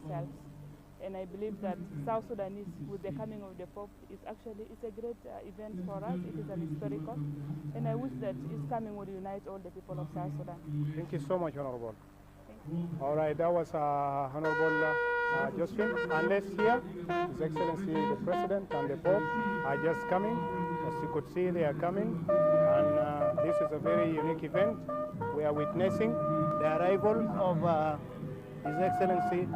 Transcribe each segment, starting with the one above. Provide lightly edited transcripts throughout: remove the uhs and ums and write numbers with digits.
ourselves. And I believe that South Sudanese, with the coming of the Pope, it's a great event for us. It is an historical, and I wish that his coming would unite all the people of South Sudan. Thank you so much, Honorable. Thank you. All right, that was Honorable Josephine. And let's hear His Excellency the President and the Pope are just coming. As you could see, they are coming. And this is a very unique event. We are witnessing the arrival of His Excellency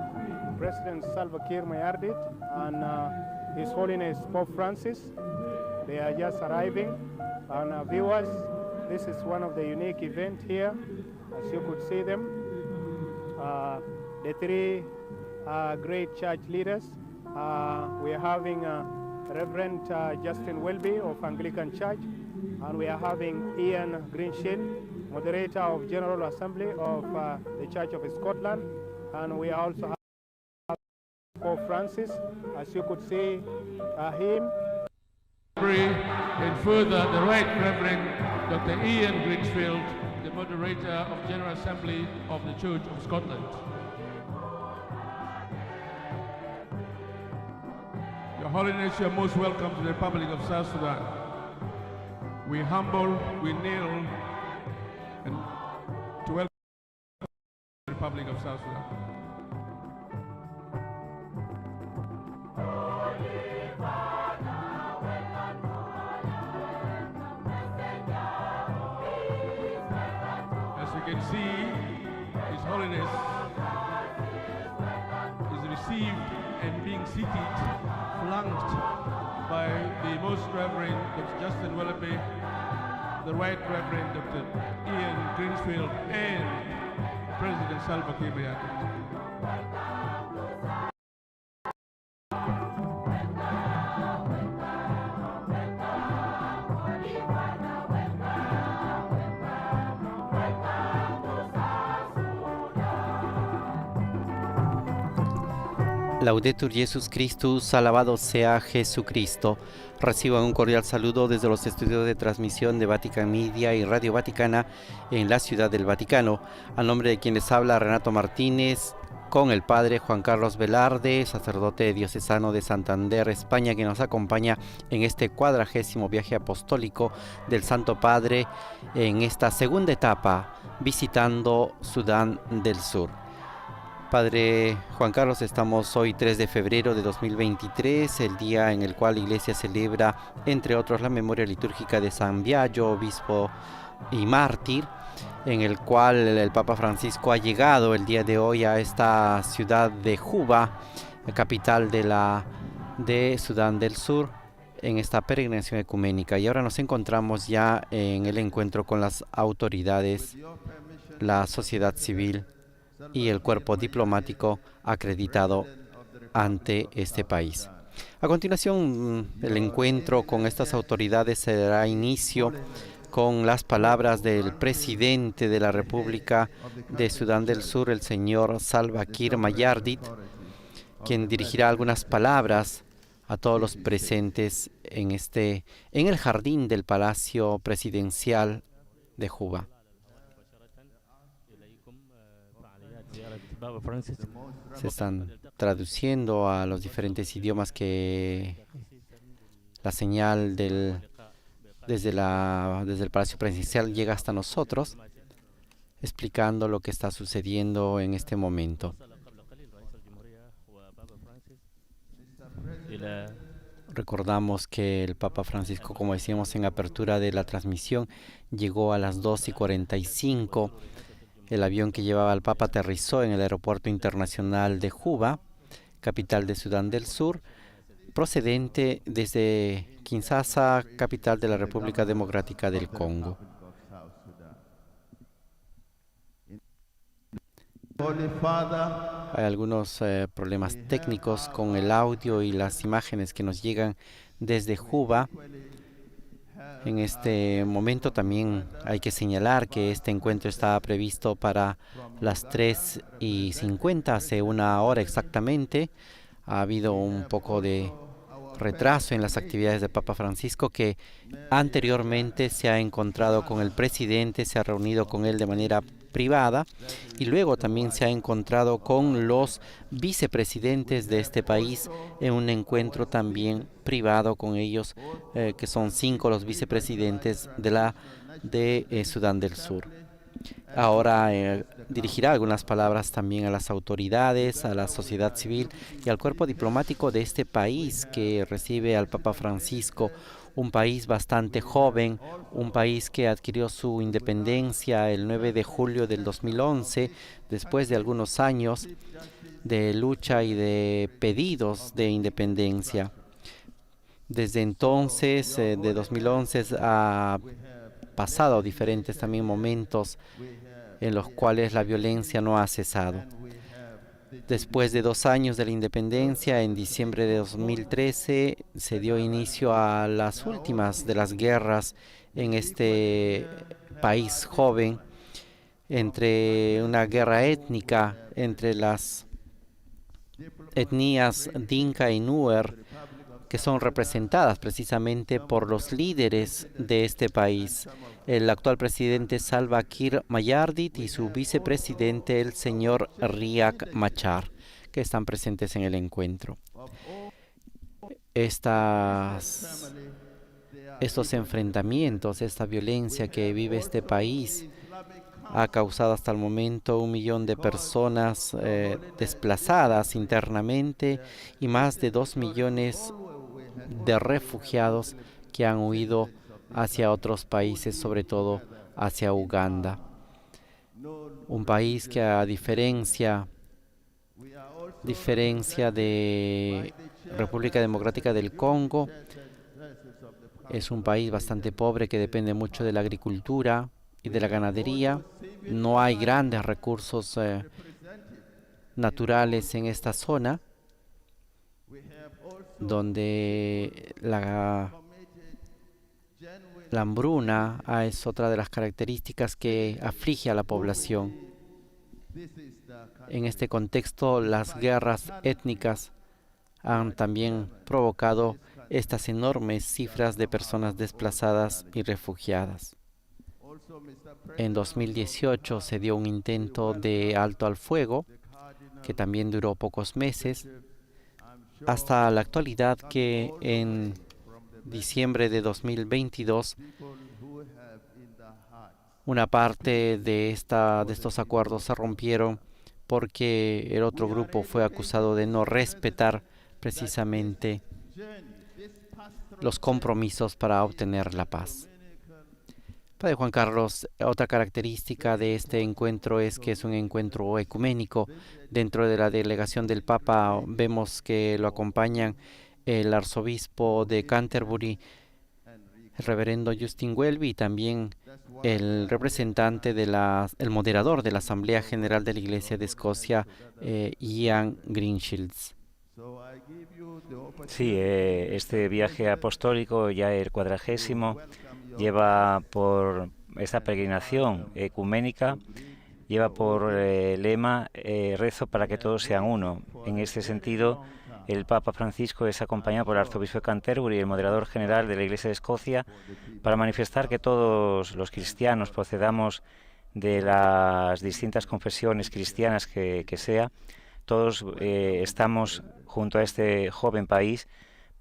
President Salva Kiir Mayardit and His Holiness Pope Francis. They are just arriving. And viewers, this is one of the unique events here. As you could see them, the three great church leaders. We are having Reverend Justin Welby of Anglican Church, and we are having Ian Greenshield, moderator of General Assembly of the Church of Scotland, and we also have Pope Francis, as you could see him. And further, the Right Reverend Dr. Ian Greensfield, the moderator of General Assembly of the Church of Scotland. Your Holiness, you are most welcome to the Republic of South Sudan. We humble, we kneel, and to welcome the Republic of South Sudan. As you can see, His Holiness is received and being seated, flanked by the Most Reverend Dr. Justin Willoughby, the Right Reverend Dr. Ian Greensfield, and President Salva Kiir Mayardit. Laudetur Jesus Christus, alabado sea Jesucristo. Reciban un cordial saludo desde los estudios de transmisión de Vatican Media y Radio Vaticana en la Ciudad del Vaticano. A nombre de quien les habla Renato Martínez, con el Padre Juan Carlos Velarde, sacerdote diocesano de Santander, España, que nos acompaña en este 40º viaje apostólico del Santo Padre en esta segunda etapa, visitando Sudán del Sur. Padre Juan Carlos, estamos hoy 3 de febrero de 2023, el día en el cual la Iglesia celebra, entre otros, la memoria litúrgica de San Biagio, obispo y mártir, en el cual el Papa Francisco ha llegado el día de hoy a esta ciudad de Juba, capital de Sudán del Sur, en esta peregrinación ecuménica. Y ahora nos encontramos ya en el encuentro con las autoridades, la sociedad civil y el cuerpo diplomático acreditado ante este país. A continuación, el encuentro con estas autoridades se dará inicio con las palabras del presidente de la República de Sudán del Sur, el señor Salva Kiir Mayardit, quien dirigirá algunas palabras a todos los presentes en el jardín del Palacio Presidencial de Juba. Se están traduciendo a los diferentes idiomas que la señal desde el Palacio Presidencial llega hasta nosotros, explicando lo que está sucediendo en este momento. Recordamos que el Papa Francisco, como decíamos en apertura de la transmisión, llegó a las 2:45. El avión que llevaba al Papa aterrizó en el Aeropuerto Internacional de Juba, capital de Sudán del Sur, procedente desde Kinshasa, capital de la República Democrática del Congo. Hay algunos problemas técnicos con el audio y las imágenes que nos llegan desde Juba. En este momento también hay que señalar que este encuentro estaba previsto para las 3:50, hace una hora exactamente. Ha habido un poco de retraso en las actividades del Papa Francisco, que anteriormente se ha encontrado con el presidente, se ha reunido con él de manera privada, y luego también se ha encontrado con los vicepresidentes de este país en un encuentro también privado con ellos, que son 5 los vicepresidentes de Sudán del Sur. Ahora dirigirá algunas palabras también a las autoridades, a la sociedad civil y al cuerpo diplomático de este país que recibe al Papa Francisco, un país bastante joven, un país que adquirió su independencia el 9 de julio del 2011, después de algunos años de lucha y de pedidos de independencia. Desde entonces, de 2011, ha pasado diferentes también momentos en los cuales la violencia no ha cesado. Después de 2 años de la independencia, en diciembre de 2013, se dio inicio a las últimas de las guerras en este país joven, entre una guerra étnica entre las etnias Dinka y Nuer, que son representadas precisamente por los líderes de este país, el actual presidente Salva Kiir Mayardit y su vicepresidente, el señor Riek Machar, que están presentes en el encuentro. Estos enfrentamientos, esta violencia que vive este país, ha causado hasta el momento 1 millón de personas desplazadas internamente y más de 2 millones de refugiados que han huido hacia otros países, sobre todo hacia Uganda. Un país que, a diferencia de República Democrática del Congo, es un país bastante pobre que depende mucho de la agricultura y de la ganadería. No hay grandes recursos naturales en esta zona, donde la hambruna es otra de las características que aflige a la población. En este contexto, las guerras étnicas han también provocado estas enormes cifras de personas desplazadas y refugiadas. En 2018 se dio un intento de alto al fuego, que también duró pocos meses, hasta la actualidad, que en diciembre de 2022 una parte de estos acuerdos se rompieron porque el otro grupo fue acusado de no respetar precisamente los compromisos para obtener la paz. Padre Juan Carlos, otra característica de este encuentro es que es un encuentro ecuménico. Dentro de la delegación del Papa vemos que lo acompañan el arzobispo de Canterbury, el reverendo Justin Welby, y también el representante el moderador de la Asamblea General de la Iglesia de Escocia, Ian Greenshields. Sí, este viaje apostólico, ya el 40º, lleva por esta peregrinación ecuménica, lleva por lema rezo para que todos sean uno. En este sentido, el Papa Francisco es acompañado por el arzobispo de Canterbury y el moderador general de la Iglesia de Escocia, para manifestar que todos los cristianos procedamos de las distintas confesiones cristianas que sea, todos estamos junto a este joven país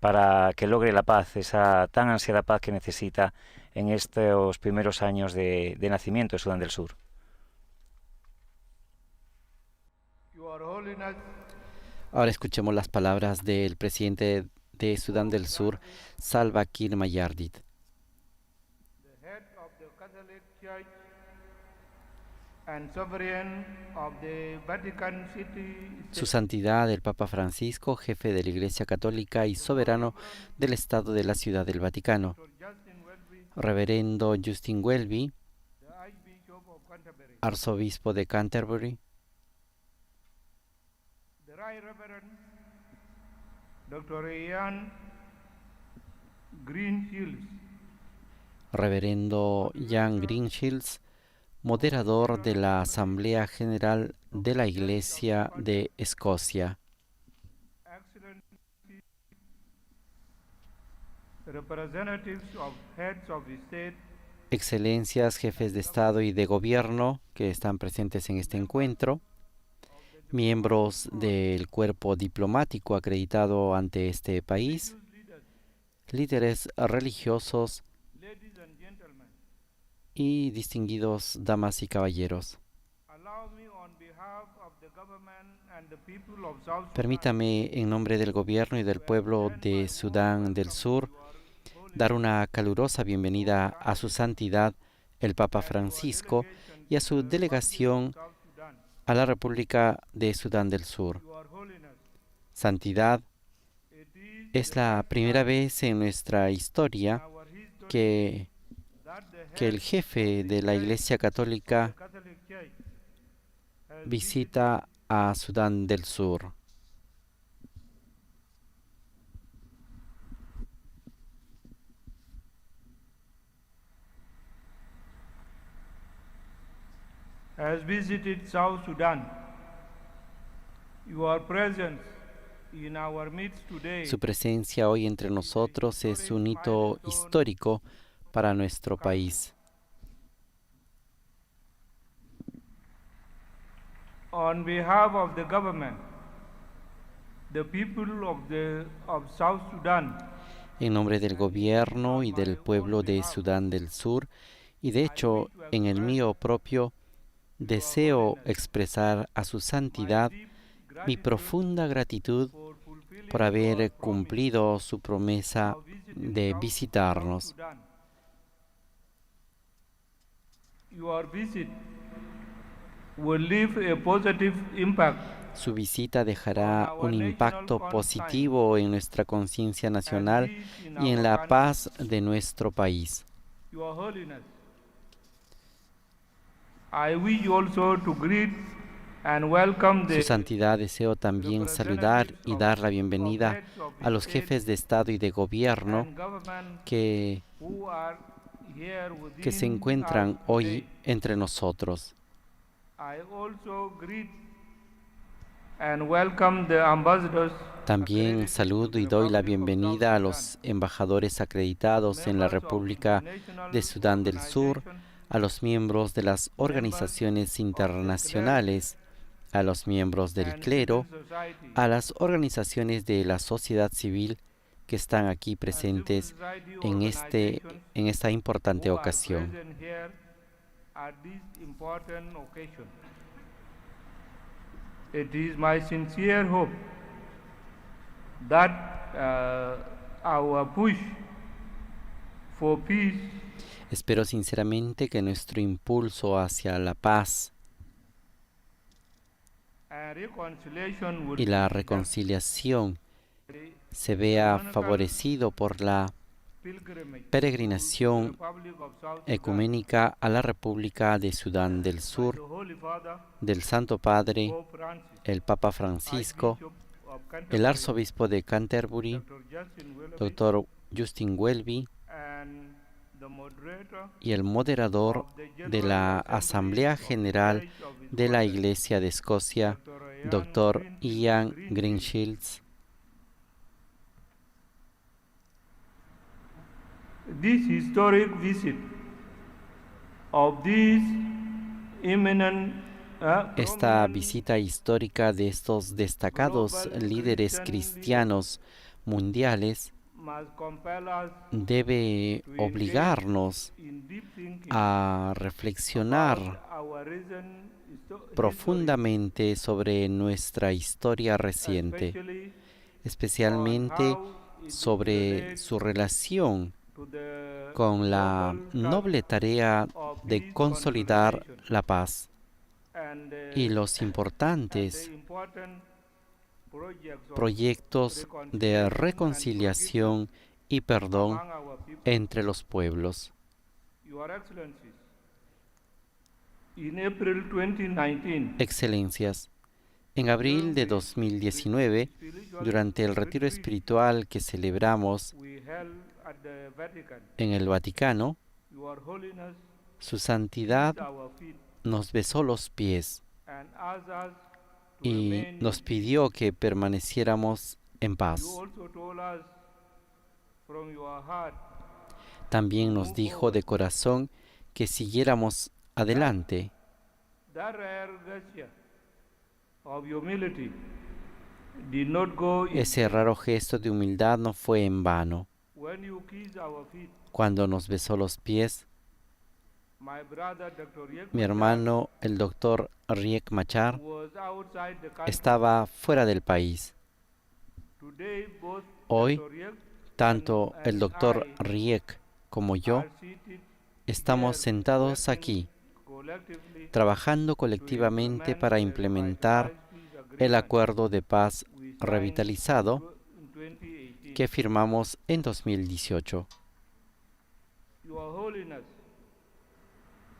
para que logre la paz, esa tan ansiada paz que necesita en estos primeros años de nacimiento de Sudán del Sur. Ahora escuchemos las palabras del presidente de Sudán del Sur, Salva Kiir Mayardit. Su Santidad el Papa Francisco, jefe de la Iglesia Católica y soberano del Estado de la Ciudad del Vaticano, reverendo Justin Welby, arzobispo de Canterbury, Dr. Ian Greenshields, reverendo Ian Greenshields, moderador de la Asamblea General de la Iglesia de Escocia, representatives of heads of the state excelencias, jefes de Estado y de Gobierno que están presentes en este encuentro, miembros del cuerpo diplomático acreditado ante este país, líderes religiosos ladies and gentlemen, y distinguidos damas y caballeros. allow me on behalf of the government and the people of South Sudan Permítame, en nombre del gobierno y del pueblo de Sudán del Sur, dar una calurosa bienvenida a su santidad, el Papa Francisco, y a su delegación South Sudan. a la República de Sudán del Sur. Your Holiness, Santidad, it is es la primera vez en nuestra historia our history que that the el jefe de la Iglesia Católica Catholic Church has visita a Sudán del Sur. visited South Sudan. Your presence in our midst today Su presencia hoy entre nosotros es un hito histórico para nuestro país. on behalf of the government, the people of South Sudan, En nombre del gobierno y del pueblo de Sudán del Sur, y de hecho en el mío propio, deseo expresar a su santidad mi profunda gratitud for fulfilling por haber cumplido su promesa de visitarnos. Sudan. Your visit will leave a positive impact Su visita dejará un impacto positivo en nuestra conciencia nacional y en la paz de nuestro país. Your Holiness, I wish also to greet and welcome the Su santidad, deseo también saludar y dar la bienvenida a los jefes de Estado y de Gobierno and government que who are here se within encuentran us hoy today. entre nosotros. I also greet and welcome the ambassadors También accredited to saludo the y doy la Republic of bienvenida South a Sudan, los embajadores acreditados en la members of República international de Sudán del Sur, organizations, a los miembros de las organizaciones internacionales, a los miembros del and clero, civil society, a las organizaciones de la sociedad civil que están aquí and civil presentes society en organizations esta importante who are ocasión. present here at this important occasion. It is my sincere hope that our push for peace Espero sinceramente que nuestro impulso hacia la paz and reconciliation will y la be reconciliación se vea favorecido por la pilgrimage peregrinación to the Republic of South Sudan ecuménica a la República de Sudán del by Sur the Holy Father, del Santo Padre, Pope Francis, el Papa Francisco, Archbishop of el Canterbury, arzobispo de Canterbury, Dr. Justin Willoughby, Dr. Justin Welby, and the moderator y el moderador of the de General la Assembly Asamblea of the General Church of His de la Holiness, Iglesia de Escocia, Dr. Ian Greenshields. This historic visit of these eminent Esta prominent visita histórica de estos destacados líderes cristianos mundiales must compel us debe to engage obligarnos in deep thinking a reflexionar about our recent profundamente sobre nuestra historia reciente, history, especially especialmente on how it sobre relates su relación to the con la global noble tarea of de peace consolidar consolidation la paz and, y los and importantes the important proyectos de reconciliación y perdón among our people. entre los pueblos. Your Excellencies, in April 2019, Excelencias, en abril de 2019, durante el retiro espiritual que celebramos we held at the Vatican, en el Vaticano, Your Holiness su santidad kissed our feet nos besó los pies and asked us to y remain nos in pidió que permaneciéramos en peace. paz. You also told us from your heart También nos dijo de corazón que siguiéramos adelante. That rare gesture of humility did not go in Ese raro gesto de humildad no fue en vano. when you kissed our feet. Cuando nos besó los pies, My brother Dr. Riek mi Machar hermano, el doctor Riek Machar, was outside the country. estaba fuera del país. Today, both Hoy, Dr. Riek tanto el doctor I Riek como yo are seated estamos here sentados working aquí, collectively trabajando to colectivamente implement para the implementar revitalized peace el agreement acuerdo de paz we signed revitalizado in 2018. que firmamos en 2018. Your Holiness,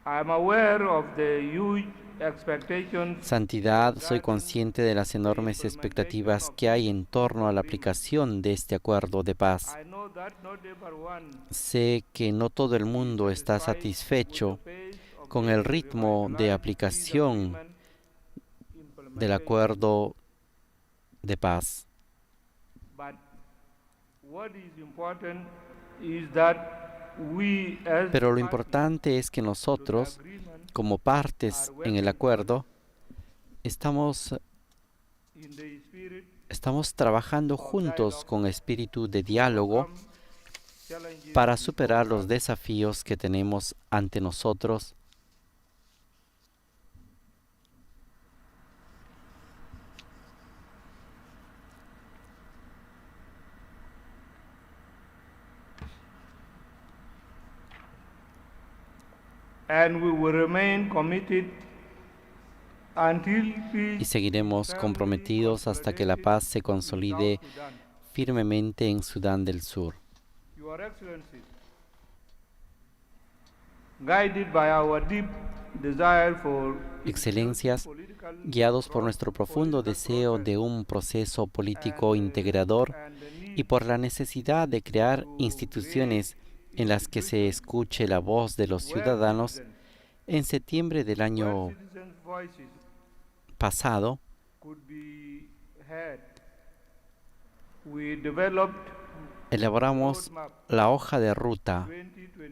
I am aware of the huge expectations Santidad, soy consciente de las enormes expectativas que hay en torno a la aplicación de este acuerdo de paz. I know that not everyone Sé que no todo el mundo está satisfecho con el ritmo de aplicación del acuerdo de paz. But what is important is that we as Pero lo parties importante es que to the nosotros, agreement como partes en el acuerdo, estamos in the spirit trabajando juntos con espíritu de diálogo overcome challenges para superar los desafíos que tenemos ante nosotros. and we will remain committed until Y peace seguiremos firmly comprometidos hasta que la paz se consolide in South Sudan. firmemente en Sudán del Sur. Your Excellency, guided by our deep desire for Excelencias, political guiados por nuestro profundo deseo de un proceso político integrador and the need y por la necesidad de crear instituciones en las que se escuche la voz de los ciudadanos, en septiembre del año where citizens' voices pasado could be heard, we developed elaboramos roadmap la hoja de ruta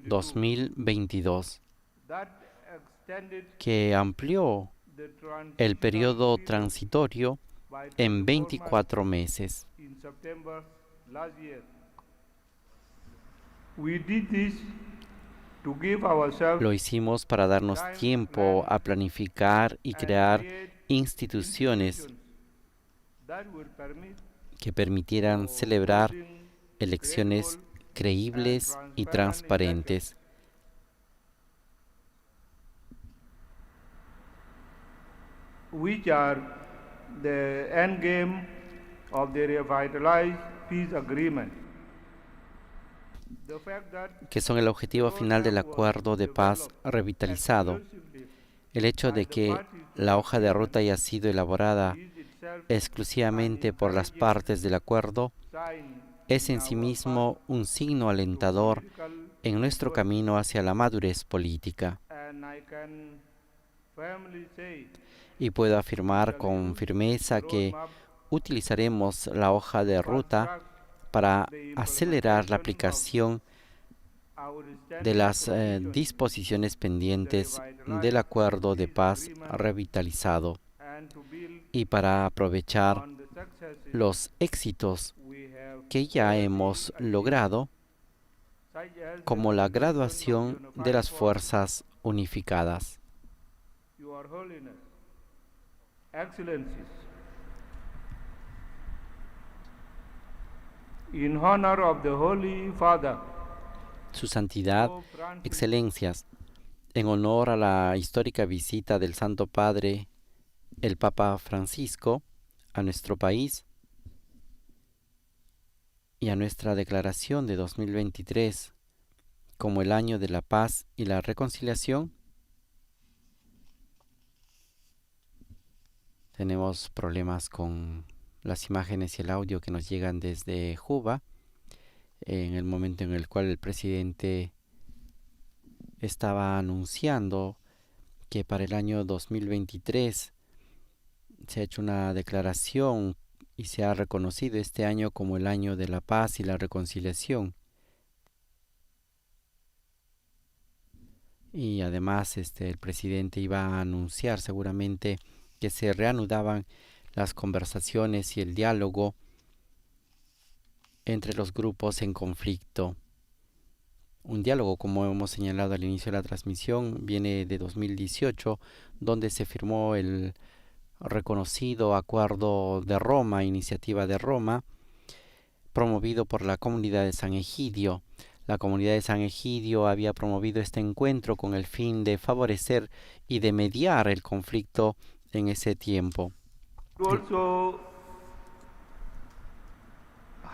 2022 2022 that extended que amplió the el transitional periodo period transitorio by en 24 24 meses. months in September last year. We did this to give ourselves Lo hicimos para darnos tiempo a planificar y and crear create instituciones that will permit que permitieran for celebrar holding elecciones credible creíbles y transparentes. which are the end game of the revitalized peace agreement. The fact that Que son el objetivo final del acuerdo de paz revitalizado. exclusively El hecho de que la hoja de ruta haya sido elaborada is itself exclusivamente por las partes del acuerdo sign es en sí mismo un signo alentador political, en nuestro camino hacia la madurez política. and I can firmly say Y puedo afirmar con firmeza que roadmap utilizaremos la hoja de ruta para acelerar la aplicación de las disposiciones pendientes del acuerdo de paz revitalizado y para aprovechar los éxitos que ya hemos logrado, como la graduación de las fuerzas unificadas. Your Holiness, Excellencies, in honor of the Holy Father, Su Santidad, Pope Francis, Excelencias, en honor a la histórica visita del Santo Padre, el Papa Francisco, a nuestro país y a nuestra declaración de 2023 como el año de la paz y la reconciliación, tenemos problemas con las imágenes y el audio que nos llegan desde Juba, en el momento en el cual el presidente estaba anunciando que para el año 2023 se ha hecho una declaración y se ha reconocido este año como el año de la paz y la reconciliación. y además el presidente iba a anunciar seguramente que se reanudaban las conversaciones y el diálogo entre los grupos en conflicto. Un diálogo, como hemos señalado al inicio de la transmisión, viene de 2018, donde se firmó el reconocido Acuerdo de Roma, Iniciativa de Roma, promovido por la comunidad de San Egidio. La comunidad de San Egidio había promovido este encuentro con el fin de favorecer y de mediar el conflicto en ese tiempo. Also,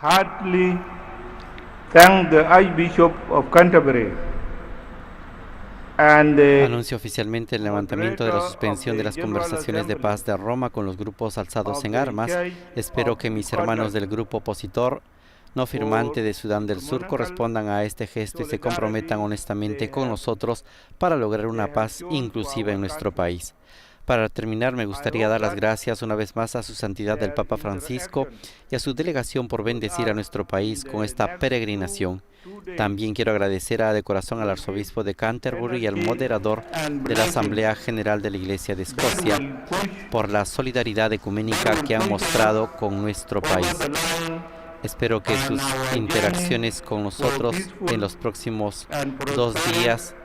heartily thank the Archbishop of Canterbury and Anuncio oficialmente el levantamiento de la suspensión de las conversaciones de paz de Roma con los grupos alzados en armas. Espero que mis hermanos del grupo opositor no firmante de Sudán del Sur correspondan a este gesto y se comprometan honestamente con nosotros para lograr una paz inclusiva en nuestro país. Para terminar, me gustaría dar las gracias una vez más a su santidad el Papa Francisco y a su delegación por bendecir a nuestro país con esta peregrinación. También quiero agradecer de corazón al arzobispo de Canterbury y al moderador de la Asamblea General de la Iglesia de Escocia por la solidaridad ecuménica que han mostrado con nuestro país. Espero que sus interacciones con nosotros en los próximos 2 días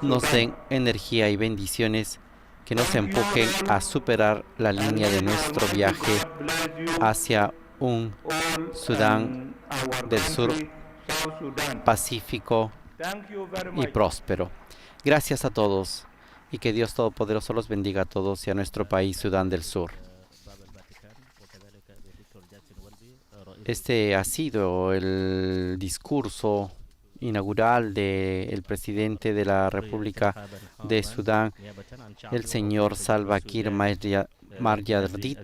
nos den energía y bendiciones que nos empujen a superar la línea de nuestro viaje hacia un Sudán del Sur pacífico y próspero. Gracias a todos y que Dios Todopoderoso los bendiga a todos y a nuestro país, Sudán del Sur. Este ha sido el discurso inaugural del presidente de la República de Sudán, el señor Salva Kiir Mayardit.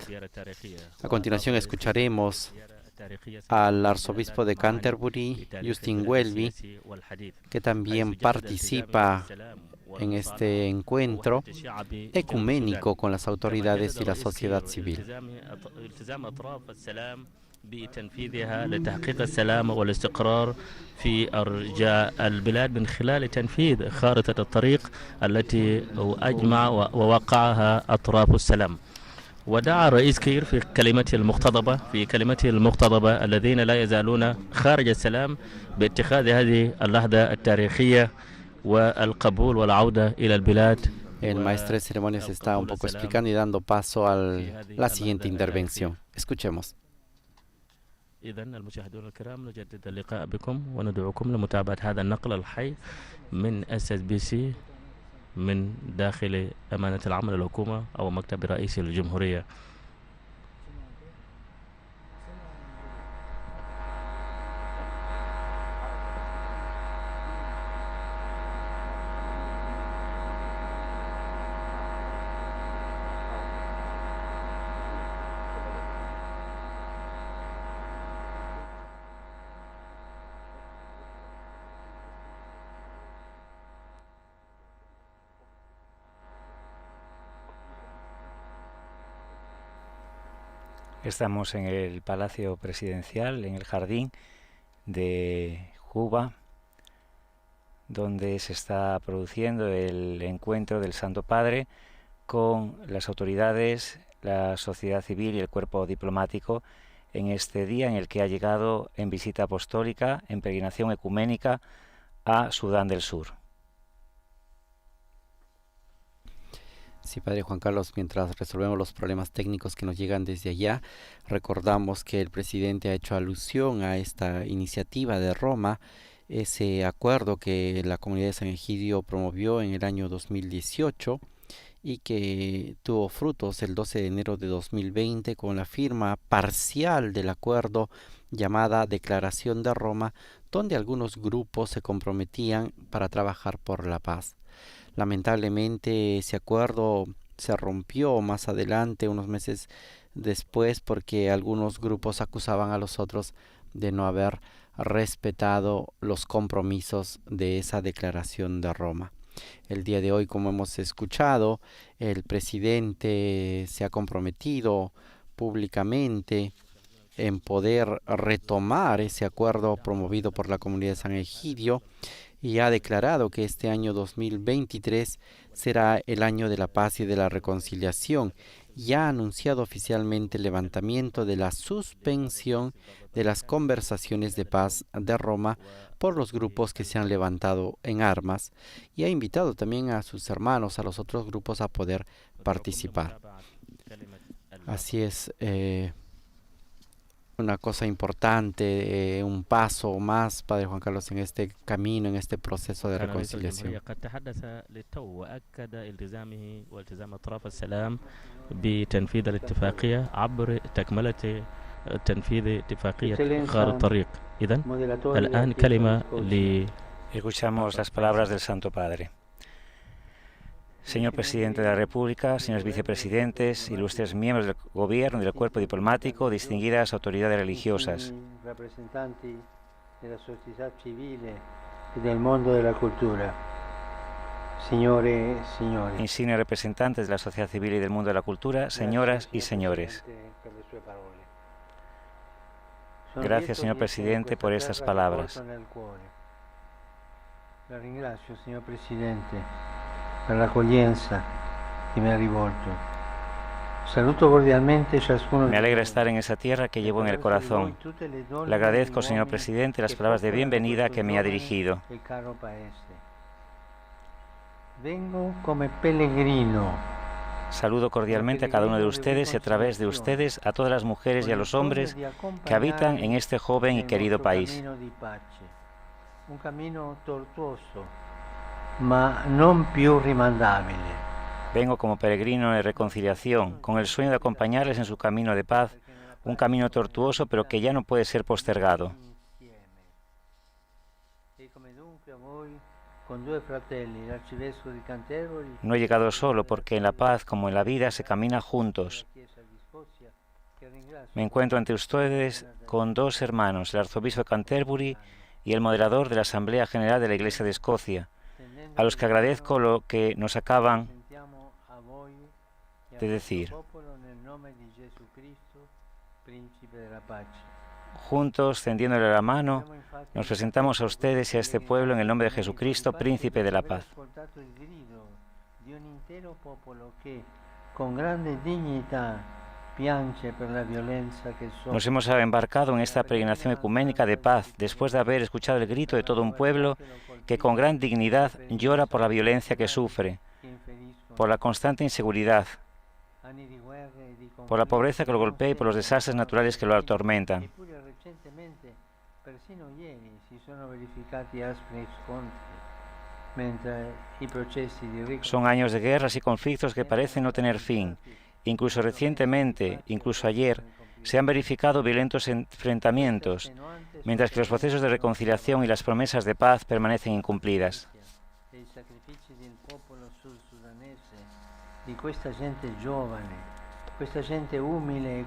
A continuación escucharemos al arzobispo de Canterbury, Justin Welby, que también participa en este encuentro ecuménico con las autoridades y la sociedad civil. بتنفيذها لتحقيق السلام والاستقرار في أرجاء البلاد من خلال تنفيذ خارطة الطريق التي أجمع ووقعها أطراف السلام. ودعا الرئيس كير في كلمته المقتضبة الذين لا يزالون خارج السلام باتخاذ هذه اللحظة التاريخية والقبول والعودة إلى البلاد. El maestro de ceremonias está un poco explicando y dando paso a la siguiente intervención. Escuchemos. إذن المشاهدون الكرام نجدد اللقاء بكم وندعوكم لمتابعة هذا النقل الحي من SSBC من داخل أمانة العمل الحكومة أو مكتب رئيس الجمهورية. Estamos en el Palacio Presidencial, en el Jardín de Juba, donde se está produciendo el encuentro del Santo Padre con las autoridades, la sociedad civil y el cuerpo diplomático en este día en el que ha llegado en visita apostólica, en peregrinación ecuménica a Sudán del Sur. Sí, Padre Juan Carlos, mientras resolvemos los problemas técnicos que nos llegan desde allá, recordamos que el presidente ha hecho alusión a esta iniciativa de Roma, ese acuerdo que la comunidad de San Egidio promovió en el año 2018 y que tuvo frutos el 12 de enero de 2020 con la firma parcial del acuerdo llamada Declaración de Roma, donde algunos grupos se comprometían para trabajar por la paz. Lamentablemente ese acuerdo se rompió más adelante, unos meses después, porque algunos grupos acusaban a los otros de no haber respetado los compromisos de esa declaración de Roma. El día de hoy, como hemos escuchado, el presidente se ha comprometido públicamente en poder retomar ese acuerdo promovido por la comunidad de San Egidio, y ha declarado que este año 2023 será el año de la paz y de la reconciliación, y ha anunciado oficialmente el levantamiento de la suspensión de las conversaciones de paz de Roma por los grupos que se han levantado en armas, y ha invitado también a sus hermanos, a los otros grupos, a poder participar. Así es, una cosa importante, un paso más, Padre Juan Carlos, en este camino, en este proceso de reconciliación. بتنفيذ الاتفاقية عبر تكملة تنفيذ اتفاقية خار الطريق. إذن الآن كلمة Escuchamos las palabras del Santo Padre. Señor Presidente de la República, señores vicepresidentes, ilustres miembros del Gobierno y del cuerpo diplomático, distinguidas autoridades religiosas, representanti della società civile y del mundo de la cultura, señores, señores, insignes representantes de la sociedad civil y del mundo de la cultura, señoras y señores. Gracias, señor Presidente, por estas palabras. La ringrazio, señor Presidente, per l'accoglienza che mi ha rivolto. Saluto cordialmente ciascuno. Me alegra estar en esa tierra que llevo en el corazón. Le agradezco, señor Presidente, las palabras de bienvenida que me ha dirigido. Vengo come pellegrino. Saludo cordialmente a cada uno de ustedes y a través de ustedes a todas las mujeres y a los hombres que habitan en este joven y querido país. Un camino tortuoso, ma non più rimandabile. Vengo como peregrino de reconciliación, con el sueño de acompañarles en su camino de paz, un camino tortuoso pero que ya no puede ser postergado. No he llegado solo porque en la paz como en la vida se camina juntos. Me encuentro ante ustedes con dos hermanos, el arzobispo de Canterbury y el moderador de la Asamblea General de la Iglesia de Escocia, a los que agradezco lo que nos acaban de decir. Juntos, tendiéndole la mano, nos presentamos a ustedes y a este pueblo en el nombre de Jesucristo, Príncipe de la Paz. Nos hemos embarcado en esta peregrinación ecuménica de paz después de haber escuchado el grito de todo un pueblo que con gran dignidad llora por la violencia que sufre, por la constante inseguridad, por la pobreza que lo golpea y por los desastres naturales que lo atormentan. Son años de guerras y conflictos que parecen no tener fin. Incluso recientemente, incluso ayer, se han verificado violentos enfrentamientos, mientras que los procesos de reconciliación y las promesas de paz permanecen incumplidas.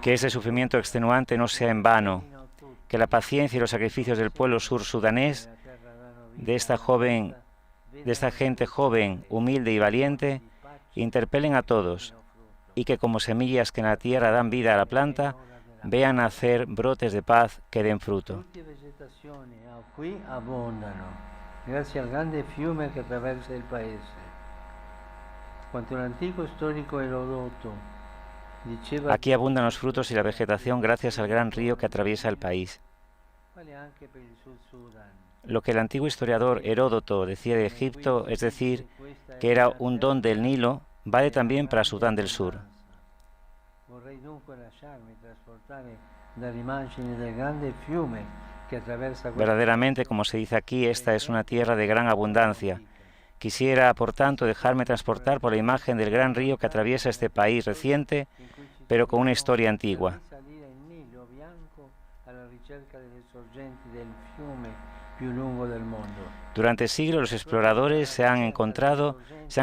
Que ese sufrimiento extenuante no sea en vano, que la paciencia y los sacrificios del pueblo sur-sudanés, de esta gente joven, humilde y valiente, interpelen a todos, y que como semillas que en la tierra dan vida a la planta, vean nacer brotes de paz que den fruto. Gracias al grande fiume que attraversa il paese. Quanto l'antico storico Erodoto diceva, aquí abundan los frutos y la vegetación gracias al gran río que atraviesa el país. Lo que el antiguo historiador Heródoto decía de Egipto, es decir, que era un don del Nilo, vale también para Sudán del Sur. Verdaderamente, como se dice aquí, esta es una tierra de gran abundancia. Quisiera, por tanto, dejarme transportar por la imagen del gran río que atraviesa este país reciente, pero con una historia antigua. Durante siglos los exploradores se han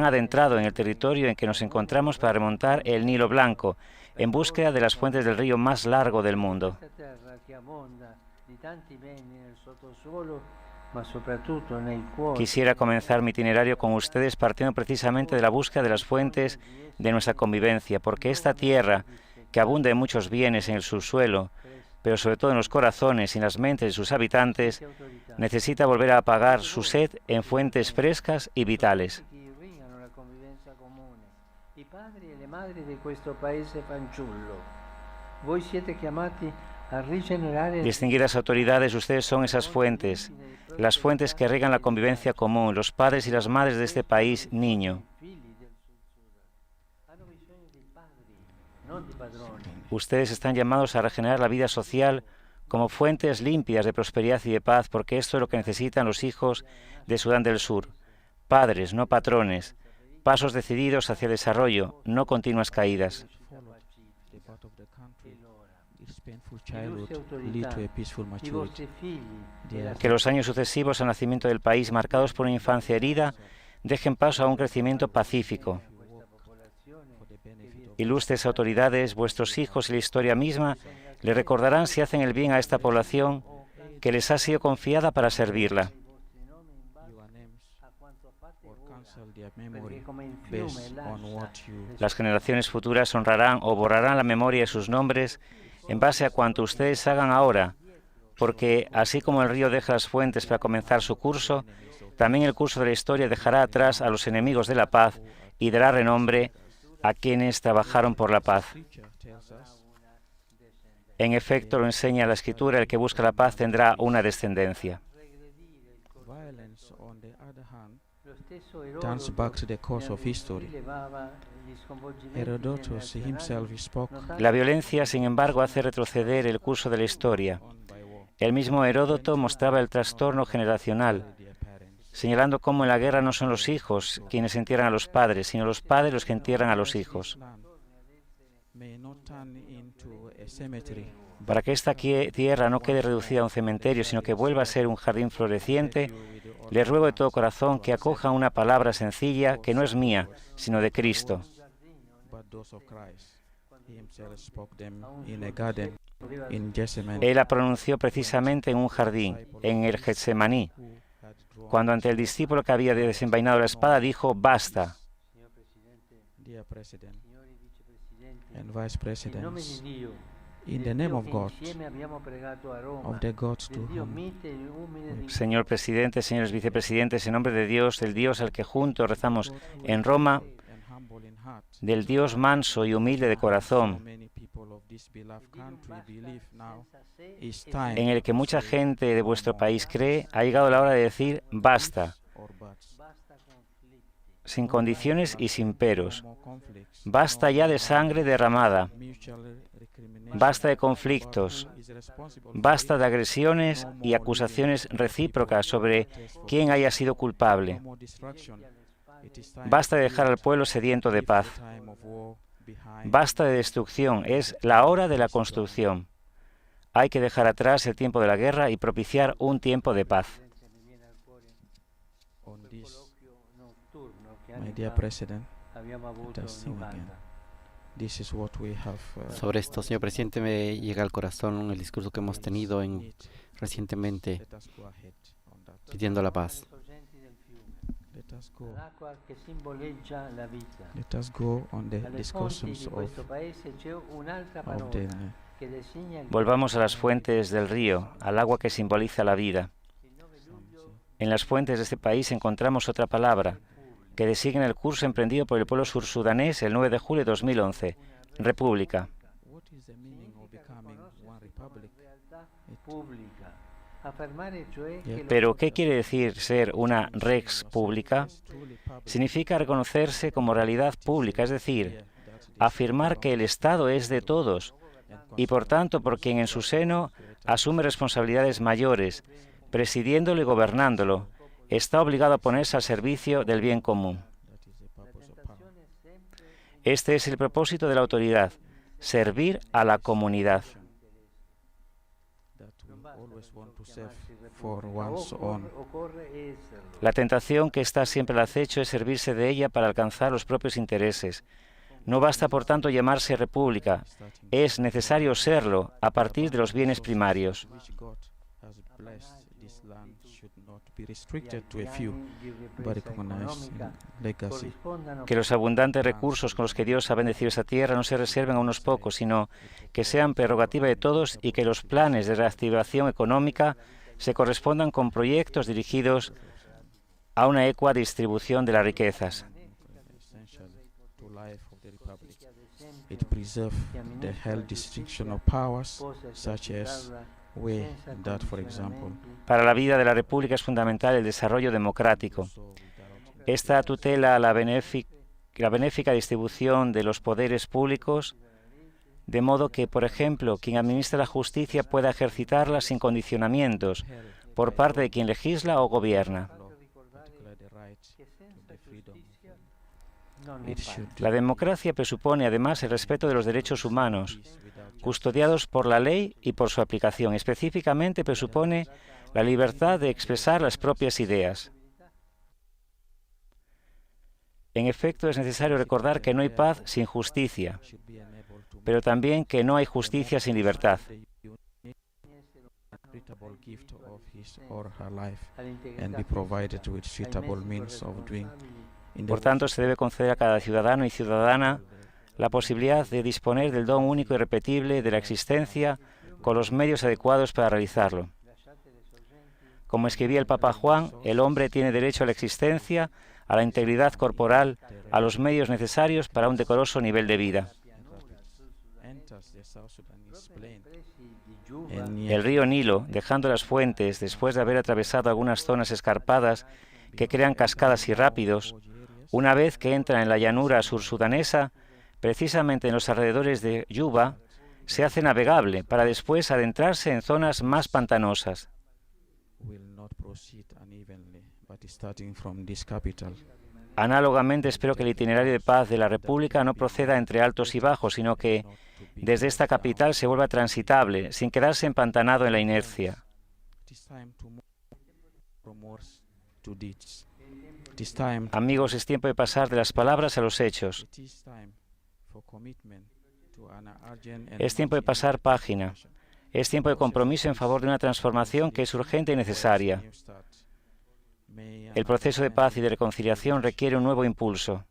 adentrado en el territorio en que nos encontramos para remontar el Nilo Blanco, en búsqueda de las fuentes del río más largo del mundo. Quisiera comenzar mi itinerario con ustedes partiendo precisamente de la búsqueda de las fuentes de nuestra convivencia, porque esta tierra, que abunda en muchos bienes en el subsuelo, pero sobre todo en los corazones y en las mentes de sus habitantes, necesita volver a apagar su sed en fuentes frescas y vitales. Distinguidas autoridades, ustedes son esas fuentes, las fuentes que riegan la convivencia común, los padres y las madres de este país niño. Ustedes están llamados a regenerar la vida social como fuentes limpias de prosperidad y de paz, porque esto es lo que necesitan los hijos de Sudán del Sur. Padres, no patrones. Pasos decididos hacia el desarrollo, no continuas caídas. Que los años sucesivos al nacimiento del país, marcados por una infancia herida, dejen paso a un crecimiento pacífico. Ilustres autoridades, vuestros hijos y la historia misma le recordarán si hacen el bien a esta población que les ha sido confiada para servirla. Las generaciones futuras honrarán o borrarán la memoria de sus nombres en base a cuanto ustedes hagan ahora, porque así como el río deja las fuentes para comenzar su curso, también el curso de la historia dejará atrás a los enemigos de la paz y dará renombre a quienes trabajaron por la paz. En efecto, lo enseña la Escritura, el que busca la paz tendrá una descendencia. Turns back to the course of history. Herodotus himself spoke. La violencia, sin embargo, hace retroceder el curso de la historia. El mismo Heródoto mostraba el trastorno generacional, señalando cómo en la guerra no son los hijos quienes entierran a los padres, sino los padres los que entierran a los hijos. Para que esta tierra no quede reducida a un cementerio, sino que vuelva a ser un jardín floreciente, les ruego de todo corazón que acojan una palabra sencilla que no es mía, sino de Cristo. Él la pronunció precisamente en un jardín, en el Getsemaní, cuando ante el discípulo que había desenvainado la espada dijo, basta. In the name of God, of the God to whom. Señor presidente, señores vicepresidentes, en nombre de Dios, del Dios al que juntos rezamos en Roma, del Dios manso y humilde de corazón, en el que mucha gente de vuestro país cree, ha llegado la hora de decir basta, sin condiciones y sin peros. Basta ya de sangre derramada. Basta de conflictos, basta de agresiones y acusaciones recíprocas sobre quién haya sido culpable. Basta de dejar al pueblo sediento de paz. Basta de destrucción, es la hora de la construcción. Hay que dejar atrás el tiempo de la guerra y propiciar un tiempo de paz. My dear President, let us sing again. Sobre esto, señor presidente, me llega al corazón el discurso que hemos tenido recientemente pidiendo la paz. Let us go on the discussions of the. Volvamos a las fuentes del río, al agua que simboliza la vida. En las fuentes de este país encontramos otra palabra que designa el curso emprendido por el pueblo sursudanés el 9 de julio de 2011, República. Pero, ¿qué quiere decir ser una rex pública? Significa reconocerse como realidad pública, es decir, afirmar que el Estado es de todos y, por tanto, por quien en su seno asume responsabilidades mayores, presidiéndolo y gobernándolo, está obligado a ponerse al servicio del bien común. Este es el propósito de la autoridad, servir a la comunidad. La tentación que está siempre al acecho es servirse de ella para alcanzar los propios intereses. No basta, por tanto, llamarse república. Es necesario serlo a partir de los bienes primarios. Que los abundantes recursos con los que Dios ha bendecido esta tierra no se reserven a unos pocos, sino que sean prerrogativa de todos y que los planes de reactivación económica se correspondan con proyectos dirigidos a una ecua distribución de las riquezas. It preserves the health distribution of powers, such as that, for example. Para la vida de la República es fundamental el desarrollo democrático. Esta tutela la benéfica distribución de los poderes públicos, de modo que, por ejemplo, quien administra la justicia pueda ejercitarla sin condicionamientos por parte de quien legisla o gobierna. La democracia presupone además el respeto de los derechos humanos, custodiados por la ley y por su aplicación. Específicamente presupone la libertad de expresar las propias ideas. En efecto, es necesario recordar que no hay paz sin justicia, pero tambi، que no hay justicia sin libertad. Por tanto, se debe conceder a cada ciudadano y ciudadana la posibilidad de disponer del don único y irrepetible de la existencia con los medios adecuados para realizarlo. Como escribía el Papa Juan, el hombre tiene derecho a la existencia, a la integridad corporal, a los medios necesarios para un decoroso nivel de vida. El río Nilo, dejando las fuentes después de haber atravesado algunas zonas escarpadas que crean cascadas y rápidos, una vez que entra en la llanura sursudanesa, precisamente en los alrededores de Yuba, se hace navegable para después adentrarse en zonas más pantanosas. Análogamente, espero que el itinerario de paz de la República no proceda entre altos y bajos, sino que desde esta capital se vuelva transitable, sin quedarse empantanado en la inercia. Amigos, es tiempo de pasar de las palabras a los hechos. Es tiempo de pasar página. Es tiempo de compromiso en favor de una transformación que es urgente y necesaria. El proceso de paz y de reconciliación requiere un nuevo impulso.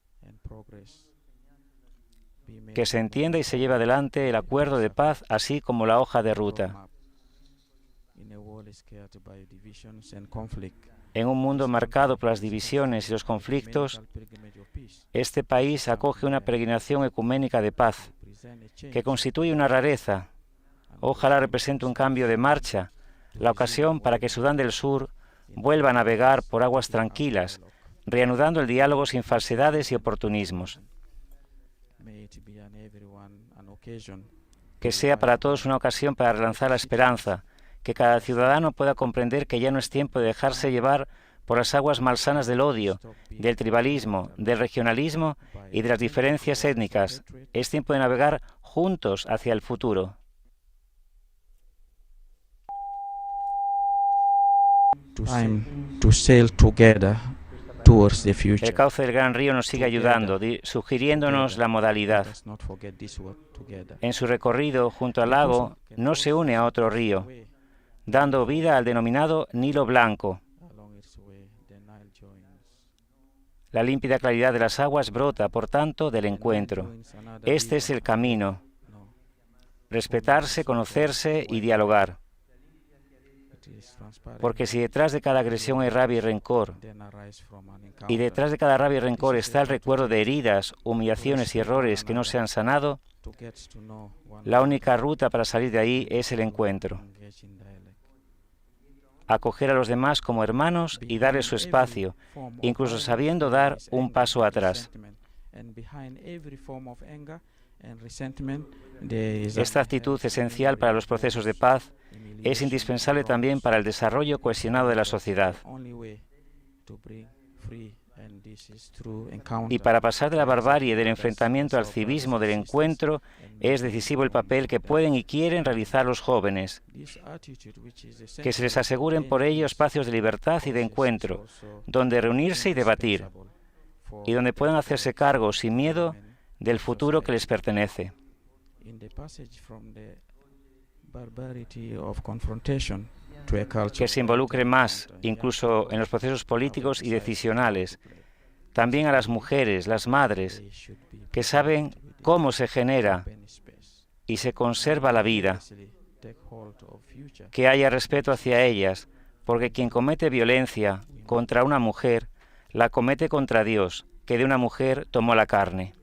Que se entienda y se lleve adelante el acuerdo de paz, así como la hoja de ruta. En un mundo marcado por las divisiones y los conflictos, este país acoge una peregrinación ecuménica de paz, que constituye una rareza. Ojalá represente un cambio de marcha, la ocasión para que Sudán del Sur vuelva a navegar por aguas tranquilas, reanudando el diálogo sin falsedades y oportunismos. Que sea para todos una ocasión para relanzar la esperanza, que cada ciudadano pueda comprender que ya no es tiempo de dejarse llevar por las aguas malsanas del odio, del tribalismo, del regionalismo y de las diferencias étnicas. Es tiempo de navegar juntos hacia el futuro. El cauce del gran río nos sigue ayudando, sugiriéndonos la modalidad. En su recorrido junto al lago no se une a otro río, dando vida al denominado Nilo Blanco. La límpida claridad de las aguas brota, por tanto, del encuentro. Este es el camino. Respetarse, conocerse y dialogar. Porque si detrás de cada agresión hay rabia y rencor, y detrás de cada rabia y rencor está el recuerdo de heridas, humillaciones y errores que no se han sanado, la única ruta para salir de ahí es el encuentro. Acoger a los demás como hermanos y darles su espacio, incluso sabiendo dar un paso atrás. Esta actitud esencial para los procesos de paz es indispensable también para el desarrollo cohesionado de la sociedad. Y para pasar de la barbarie del enfrentamiento al civismo del encuentro, es decisivo el papel que pueden y quieren realizar los jóvenes. Que se les aseguren por ello espacios de libertad y de encuentro, donde reunirse y debatir, y donde puedan hacerse cargo sin miedo del futuro que les pertenece. que se involucren más, incluso en los procesos políticos y decisionales. También a las mujeres, las madres, que saben cómo se genera y se conserva la vida, que haya respeto hacia ellas, porque quien comete violencia contra una mujer, la comete contra Dios, que de una mujer tomó la carne.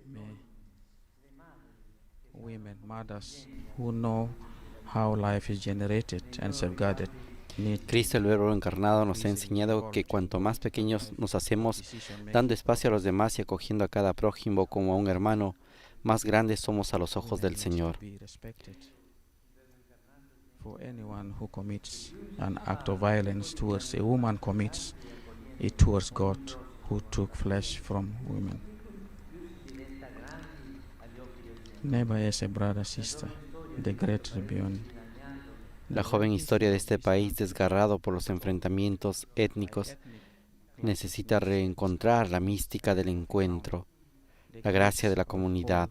Cristo, el Verbo encarnado, nos ha enseñado que cuanto más pequeños nos hacemos, dando espacio a los demás y acogiendo a cada prójimo como a un hermano, más grandes somos a los ojos del Señor. For anyone who commits an act of violence towards a woman commits it towards God, who took flesh from women. Never is a brother, sister, the great rebellion. La joven historia de este país desgarrado por los enfrentamientos étnicos necesita reencontrar la mística del encuentro, la gracia de la comunidad.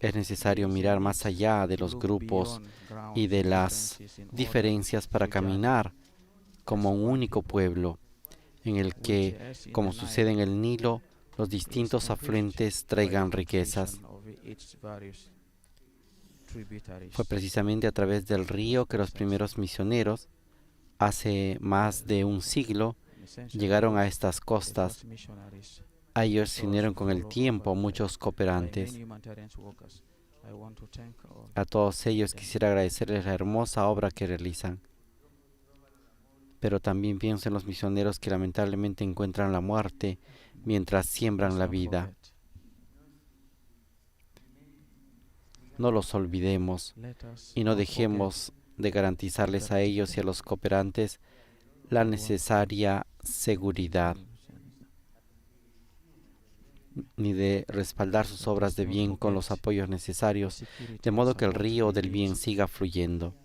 Es necesario mirar más allá de los grupos y de las diferencias para caminar como un único pueblo, en el que, como sucede en el Nilo, los distintos afluentes traigan riquezas. Fue precisamente a través del río que los primeros misioneros, hace más de un siglo, llegaron a estas costas. A ellos se unieron con el tiempo muchos cooperantes. A todos ellos quisiera agradecerles la hermosa obra que realizan. Pero también pienso en los misioneros que lamentablemente encuentran la muerte mientras siembran la vida. No los olvidemos y no dejemos de garantizarles a ellos y a los cooperantes la necesaria seguridad, ni de respaldar sus obras de bien con los apoyos necesarios, de modo que el río del bien siga fluyendo.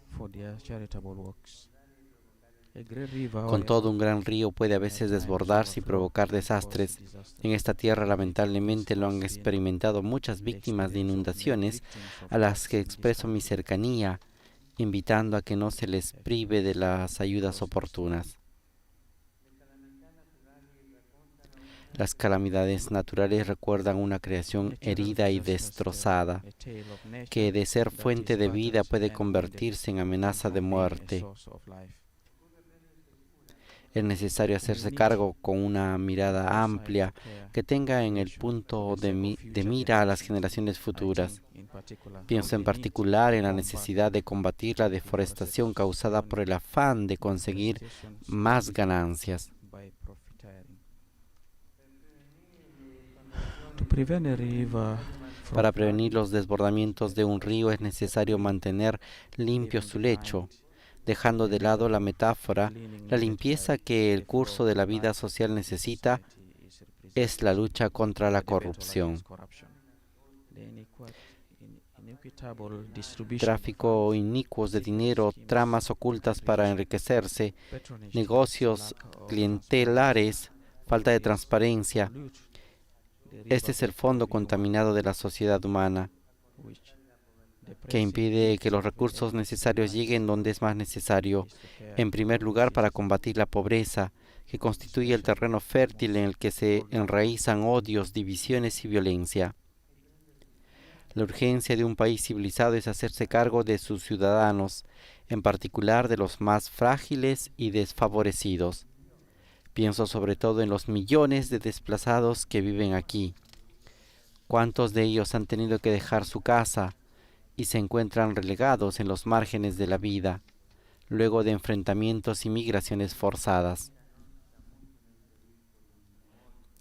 Con todo, un gran río puede a veces desbordarse y provocar desastres. En esta tierra, lamentablemente, lo han experimentado muchas víctimas de inundaciones, a las que expreso mi cercanía, invitando a que no se les prive de las ayudas oportunas. Las calamidades naturales recuerdan una creación herida y destrozada, que de ser fuente de vida puede convertirse en amenaza de muerte. Es necesario hacerse cargo con una mirada amplia que tenga en el punto de mira a las generaciones futuras. Pienso en particular en la necesidad de combatir la deforestación causada por el afán de conseguir más ganancias. Para prevenir los desbordamientos de un río es necesario mantener limpio su lecho. Dejando de lado la metáfora, la limpieza que el curso de la vida social necesita es la lucha contra la corrupción. Tráfico inicuo de dinero, tramas ocultas para enriquecerse, negocios clientelares, falta de transparencia. Este es el fondo contaminado de la sociedad humana, que impide que los recursos necesarios lleguen donde es más necesario. En primer lugar, para combatir la pobreza, que constituye el terreno fértil en el que se enraizan odios, divisiones y violencia. La urgencia de un país civilizado es hacerse cargo de sus ciudadanos, en particular de los más frágiles y desfavorecidos. Pienso sobre todo en los millones de desplazados que viven aquí. ¿Cuántos de ellos han tenido que dejar su casa y se encuentran relegados en los márgenes de la vida, luego de enfrentamientos y migraciones forzadas?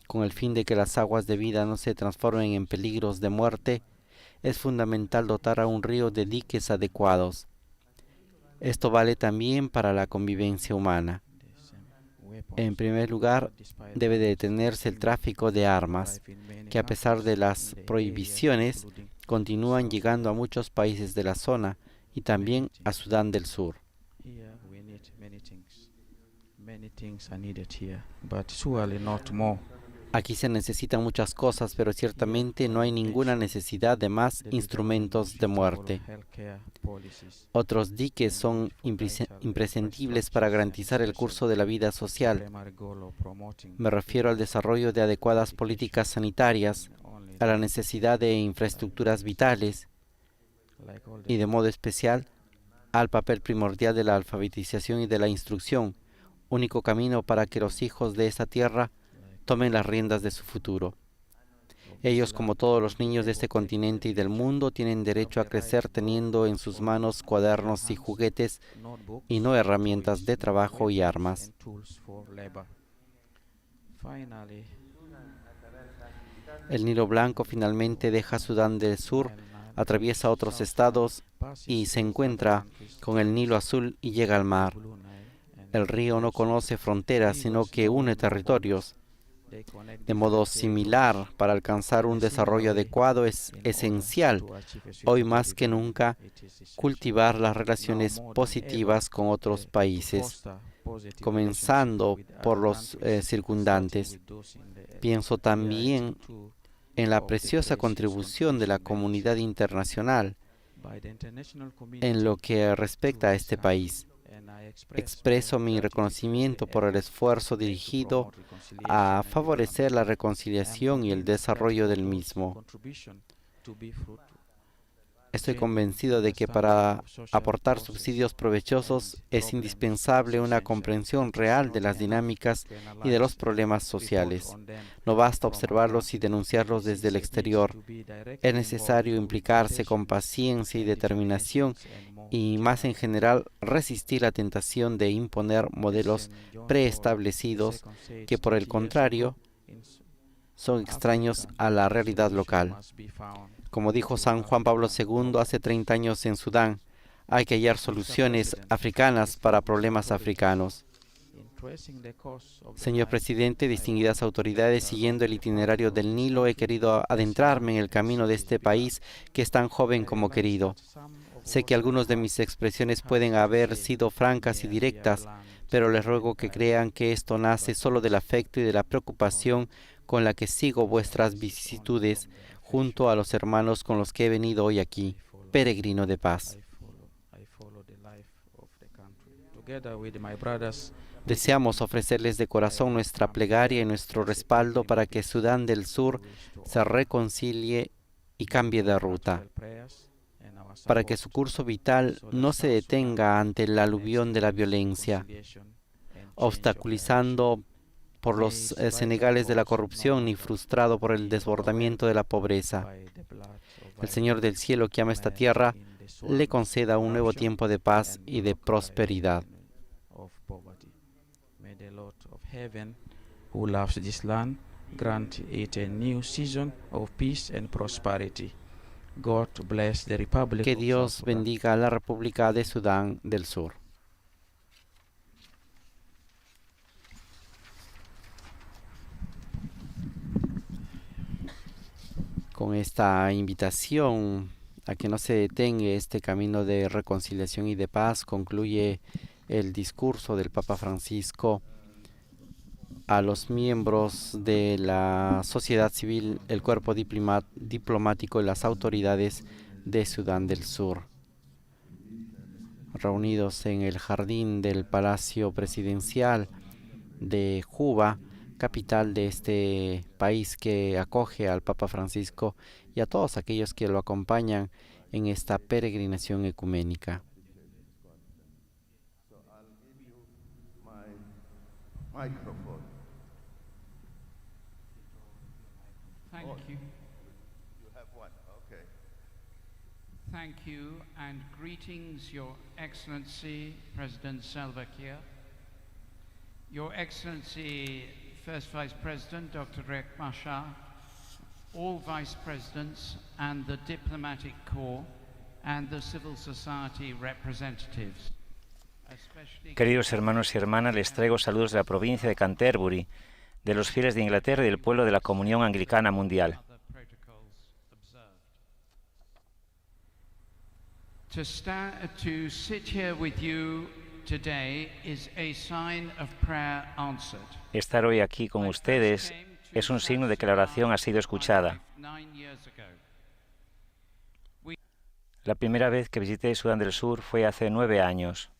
Con el fin de que las aguas de vida no se transformen en peligros de muerte, es fundamental dotar a un río de diques adecuados. Esto vale también para la convivencia humana. En primer lugar, debe detenerse el tráfico de armas, que a pesar de las prohibiciones, continúan llegando a muchos países de la zona y también a Sudán del Sur. Aquí se necesitan muchas cosas, pero ciertamente no hay ninguna necesidad de más instrumentos de muerte. Otros diques son imprescindibles para garantizar el curso de la vida social. Me refiero al desarrollo de adecuadas políticas sanitarias, a la necesidad de infraestructuras vitales y, de modo especial, al papel primordial de la alfabetización y de la instrucción, único camino para que los hijos de esta tierra tomen las riendas de su futuro. Ellos, como todos los niños de este continente y del mundo, tienen derecho a crecer teniendo en sus manos cuadernos y juguetes y no herramientas de trabajo y armas. El Nilo Blanco finalmente deja Sudán del Sur, atraviesa otros estados y se encuentra con el Nilo Azul y llega al mar. El río no conoce fronteras, sino que une territorios. De modo similar, para alcanzar un desarrollo adecuado es esencial, hoy más que nunca, cultivar las relaciones positivas con otros países, comenzando por los circundantes. Pienso también en la preciosa contribución de la comunidad internacional en lo que respecta a este país. Expreso mi reconocimiento por el esfuerzo dirigido a favorecer la reconciliación y el desarrollo del mismo. Estoy convencido de que para aportar subsidios provechosos es indispensable una comprensión real de las dinámicas y de los problemas sociales. No basta observarlos y denunciarlos desde el exterior. Es necesario implicarse con paciencia y determinación y, más en general, resistir la tentación de imponer modelos preestablecidos que, por el contrario, son extraños a la realidad local. Como dijo San Juan Pablo II hace 30 años en Sudán, hay que hallar soluciones africanas para problemas africanos. Señor presidente, distinguidas autoridades, siguiendo el itinerario del Nilo, he querido adentrarme en el camino de este país que es tan joven como querido. Sé que algunas de mis expresiones pueden haber sido francas y directas, pero les ruego que crean que esto nace solo del afecto y de la preocupación con la que sigo vuestras vicisitudes, junto a los hermanos con los que he venido hoy aquí, peregrino de paz. Deseamos ofrecerles de corazón nuestra plegaria y nuestro respaldo para que Sudán del Sur se reconcilie y cambie de ruta, para que su curso vital no se detenga ante el aluvión de la violencia, obstaculizando por los senegales de la corrupción ni frustrado por el desbordamiento de la pobreza. El Señor del cielo que ama esta tierra le conceda un nuevo tiempo de paz y de prosperidad. Who loves this land, grant it a new season of peace and prosperity. God bless the Republic. Que Dios bendiga a la República de Sudán del Sur. Con esta invitación a que no se detenga este camino de reconciliación y de paz, concluye el discurso del Papa Francisco a los miembros de la sociedad civil, el cuerpo diplomático y las autoridades de Sudán del Sur, reunidos en el jardín del Palacio Presidencial de Juba, capital de este país que acoge al Papa Francisco y a todos aquellos que lo acompañan en esta peregrinación ecuménica. Thank you. You have one. Okay. Thank you and greetings, Your Excellency President Salva Kiir, Your Excellency First Vice President Dr. Riek Machar, all Vice Presidents and the Diplomatic Corps and the civil society representatives. Queridos hermanos y hermanas, les traigo saludos de la provincia de Canterbury, de los fieles de Inglaterra y del pueblo de la Comunión Anglicana Mundial. To sit here with you today is a sign of prayer answered. Estar hoy aquí con ustedes es un signo de que la oración ha sido escuchada. La primera vez que visité Sudán del Sur fue hace 9 años.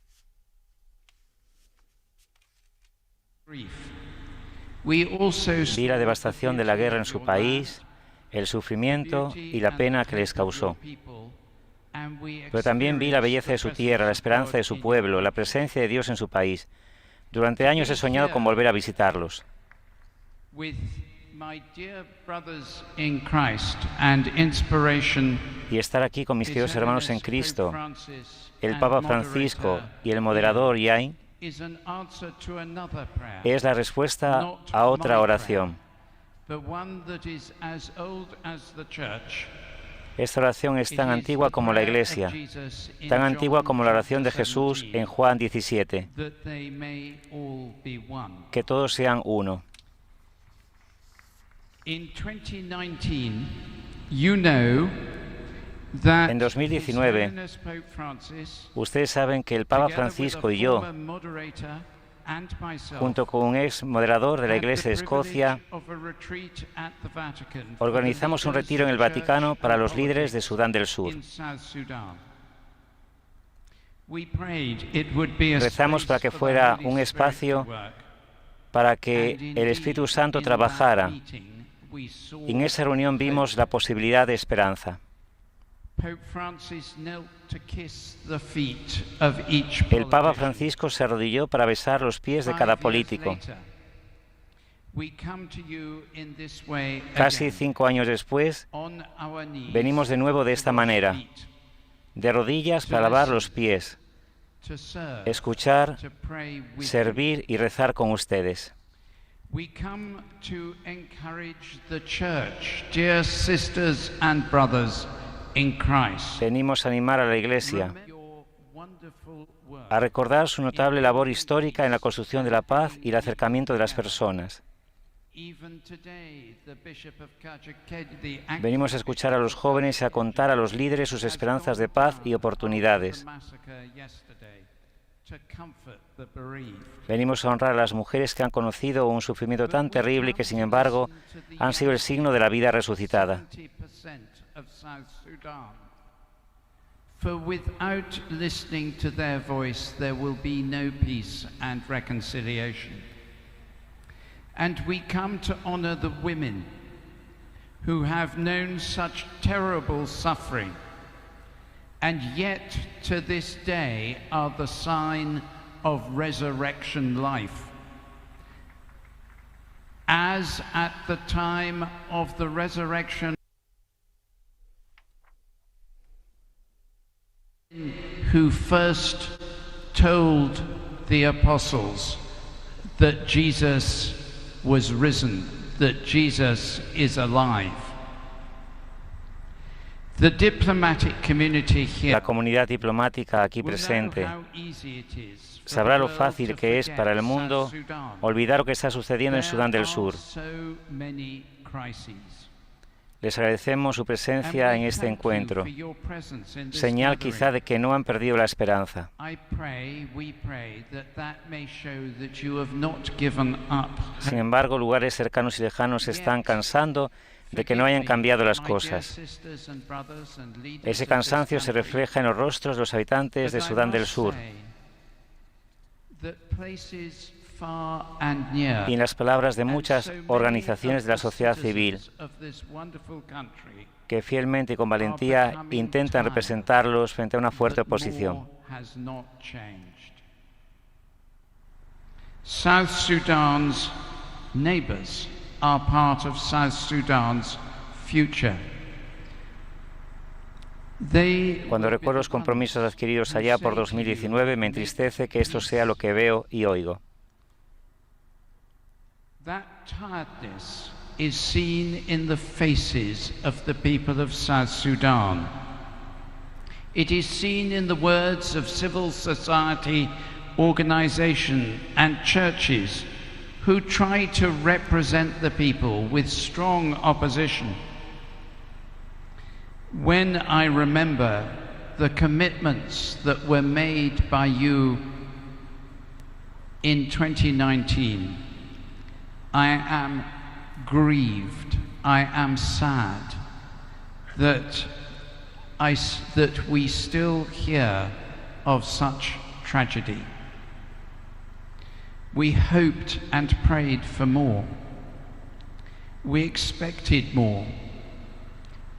Vi la devastación de la guerra en su país, el sufrimiento y la pena que les causó. Pero también vi la belleza de su tierra, la esperanza de su pueblo, la presencia de Dios en su país. Durante años he soñado con volver a visitarlos. Y estar aquí con mis queridos hermanos en Cristo, el Papa Francisco y el moderador Yain, es la respuesta a otra oración. Esta oración es tan antigua como la Iglesia, tan antigua como la oración de Jesús en Juan 17, que todos sean uno. En 2019, ustedes saben que el Papa Francisco y yo, junto con un ex moderador de la Iglesia de Escocia, organizamos un retiro en el Vaticano para los líderes de Sudán del Sur. Rezamos para que fuera un espacio para que el Espíritu Santo trabajara. Y en esa reunión vimos la posibilidad de esperanza. El Papa Francisco se arrodilló para besar los pies de cada político. Casi 5 años después, venimos de nuevo de esta manera, de rodillas para lavar los pies, escuchar, servir y rezar con ustedes. Venimos a animar a la Iglesia a recordar su notable labor histórica en la construcción de la paz y el acercamiento de las personas. Venimos a escuchar a los jóvenes y a contar a los líderes sus esperanzas de paz y oportunidades. Venimos a honrar a las mujeres que han conocido un sufrimiento tan terrible y que, sin embargo, han sido el signo de la vida resucitada. For without listening to their voice, there will be no peace and reconciliation. And we come to honor the women who have known such terrible suffering, and yet to this day are the sign of resurrection life. As at the time of the resurrection, who first told the apostles that Jesus was risen, that Jesus is alive. The diplomatic community here La comunidad diplomática aquí presente sabrá lo fácil que es para el mundo olvidar lo que está sucediendo en Sudán del Sur. Les agradecemos su presencia en este encuentro, señal quizá de que no han perdido la esperanza. Sin embargo, lugares cercanos y lejanos se están cansando de que no hayan cambiado las cosas. Ese cansancio se refleja en los rostros de los habitantes de Sudán del Sur y en las palabras de muchas organizaciones de la sociedad civil que fielmente y con valentía intentan representarlos frente a una fuerte oposición. South Sudan's neighbors are part of South Sudan's future. Cuando recuerdo los compromisos adquiridos allá por 2019, me entristece que esto sea lo que veo y oigo. That tiredness is seen in the faces of the people of South Sudan. It is seen in the words of civil society organizations and churches who try to represent the people with strong opposition. When I remember the commitments that were made by you in 2019, I am grieved, I am sad that we still hear of such tragedy. We hoped and prayed for more. We expected more.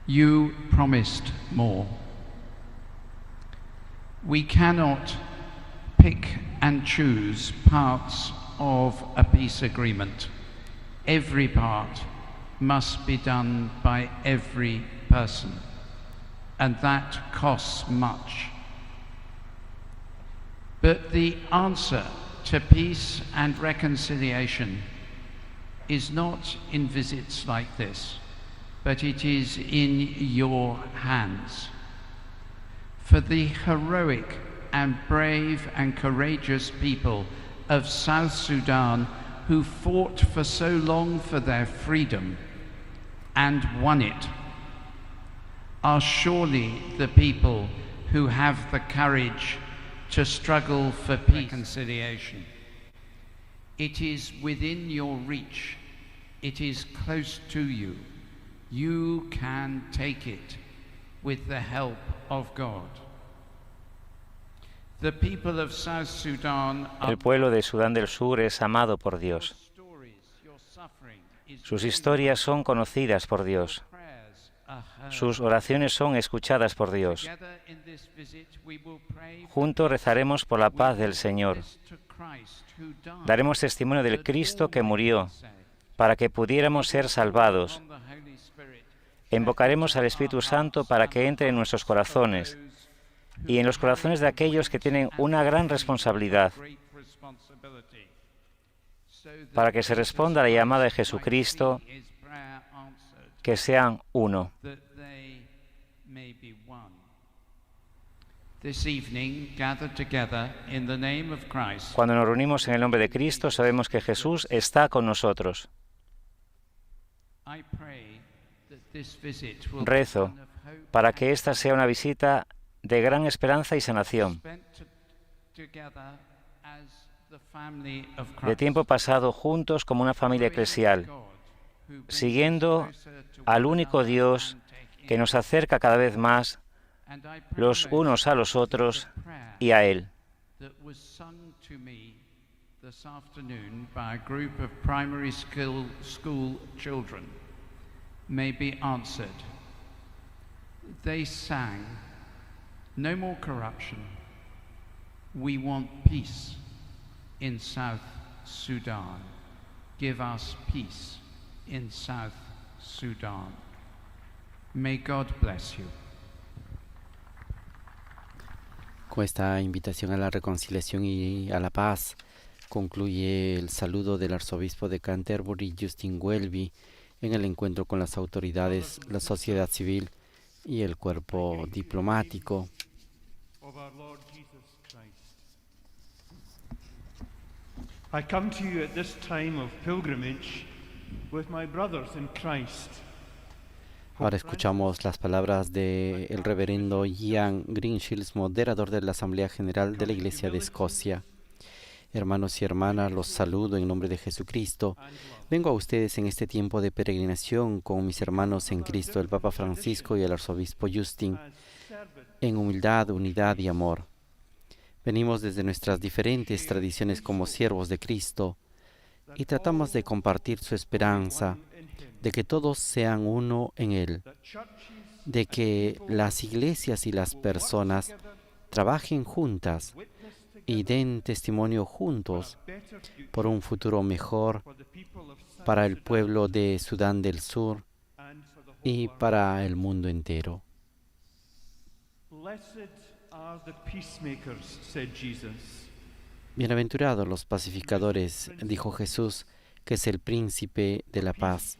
You promised more. We cannot pick and choose parts of a peace agreement. Every part must be done by every person, and that costs much. But the answer to peace and reconciliation is not in visits like this, but it is in your hands. For the heroic and brave and courageous people of South Sudan who fought for so long for their freedom and won it, are surely the people who have the courage to struggle for peace and reconciliation. It is within your reach. It is close to you. You can take it with the help of God. The people of South Sudan El pueblo de Sudán del Sur es amado por Dios. Sus historias son conocidas por Dios. Sus oraciones son escuchadas por Dios. Juntos rezaremos por la paz del Señor. Daremos testimonio del Cristo que murió para que pudiéramos ser salvados. Invocaremos al Espíritu Santo para que entre en nuestros corazones y en los corazones de aquellos que tienen una gran responsabilidad, para que se responda a la llamada de Jesucristo, que sean uno. Cuando nos reunimos en el nombre de Cristo, sabemos que Jesús está con nosotros. Rezo para que esta sea una visita de gran esperanza y sanación, de tiempo pasado juntos como una familia eclesial, siguiendo al único Dios que nos acerca cada vez más los unos a los otros y a Él. May be answered. They sang, "No more corruption. We want peace in South Sudan. Give us peace in South Sudan." May God bless you. Con esta invitación a la reconciliación y a la paz concluye el saludo del arzobispo de Canterbury, Justin Welby, en el encuentro con las autoridades, la sociedad civil y el cuerpo diplomático. I come to you at this time of pilgrimage with my brothers in Christ. Ahora escuchamos las palabras del reverendo Ian Greenshields, moderador de la Asamblea General de la Iglesia de Escocia. Hermanos y hermanas, los saludo en nombre de Jesucristo. Vengo a ustedes en este tiempo de peregrinación con mis hermanos en Cristo, el Papa Francisco y el arzobispo Justin, en humildad, unidad y amor. Venimos desde nuestras diferentes tradiciones como siervos de Cristo y tratamos de compartir su esperanza de que todos sean uno en Él, de que las iglesias y las personas trabajen juntas y den testimonio juntos por un futuro mejor para el pueblo de Sudán del Sur y para el mundo entero. Bienaventurados los pacificadores, dijo Jesús, que es el príncipe de la paz,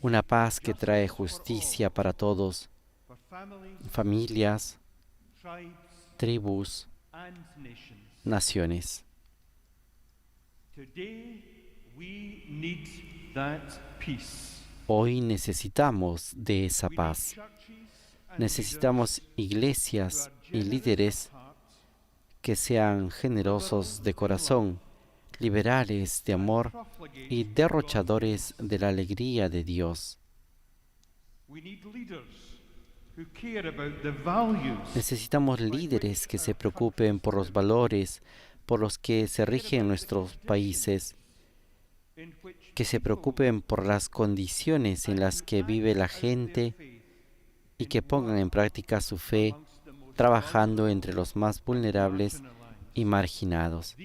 una paz que trae justicia para todos, familias, tribus, naciones. Hoy necesitamos de esa paz. Necesitamos iglesias y líderes que sean generosos de corazón, liberales de amor y derrochadores de la alegría de Dios. Necesitamos líderes que se preocupen por los valores por los que se rigen nuestros países, que se preocupen por las condiciones en las que vive la gente y que pongan en práctica su fe trabajando entre los más vulnerables y marginados.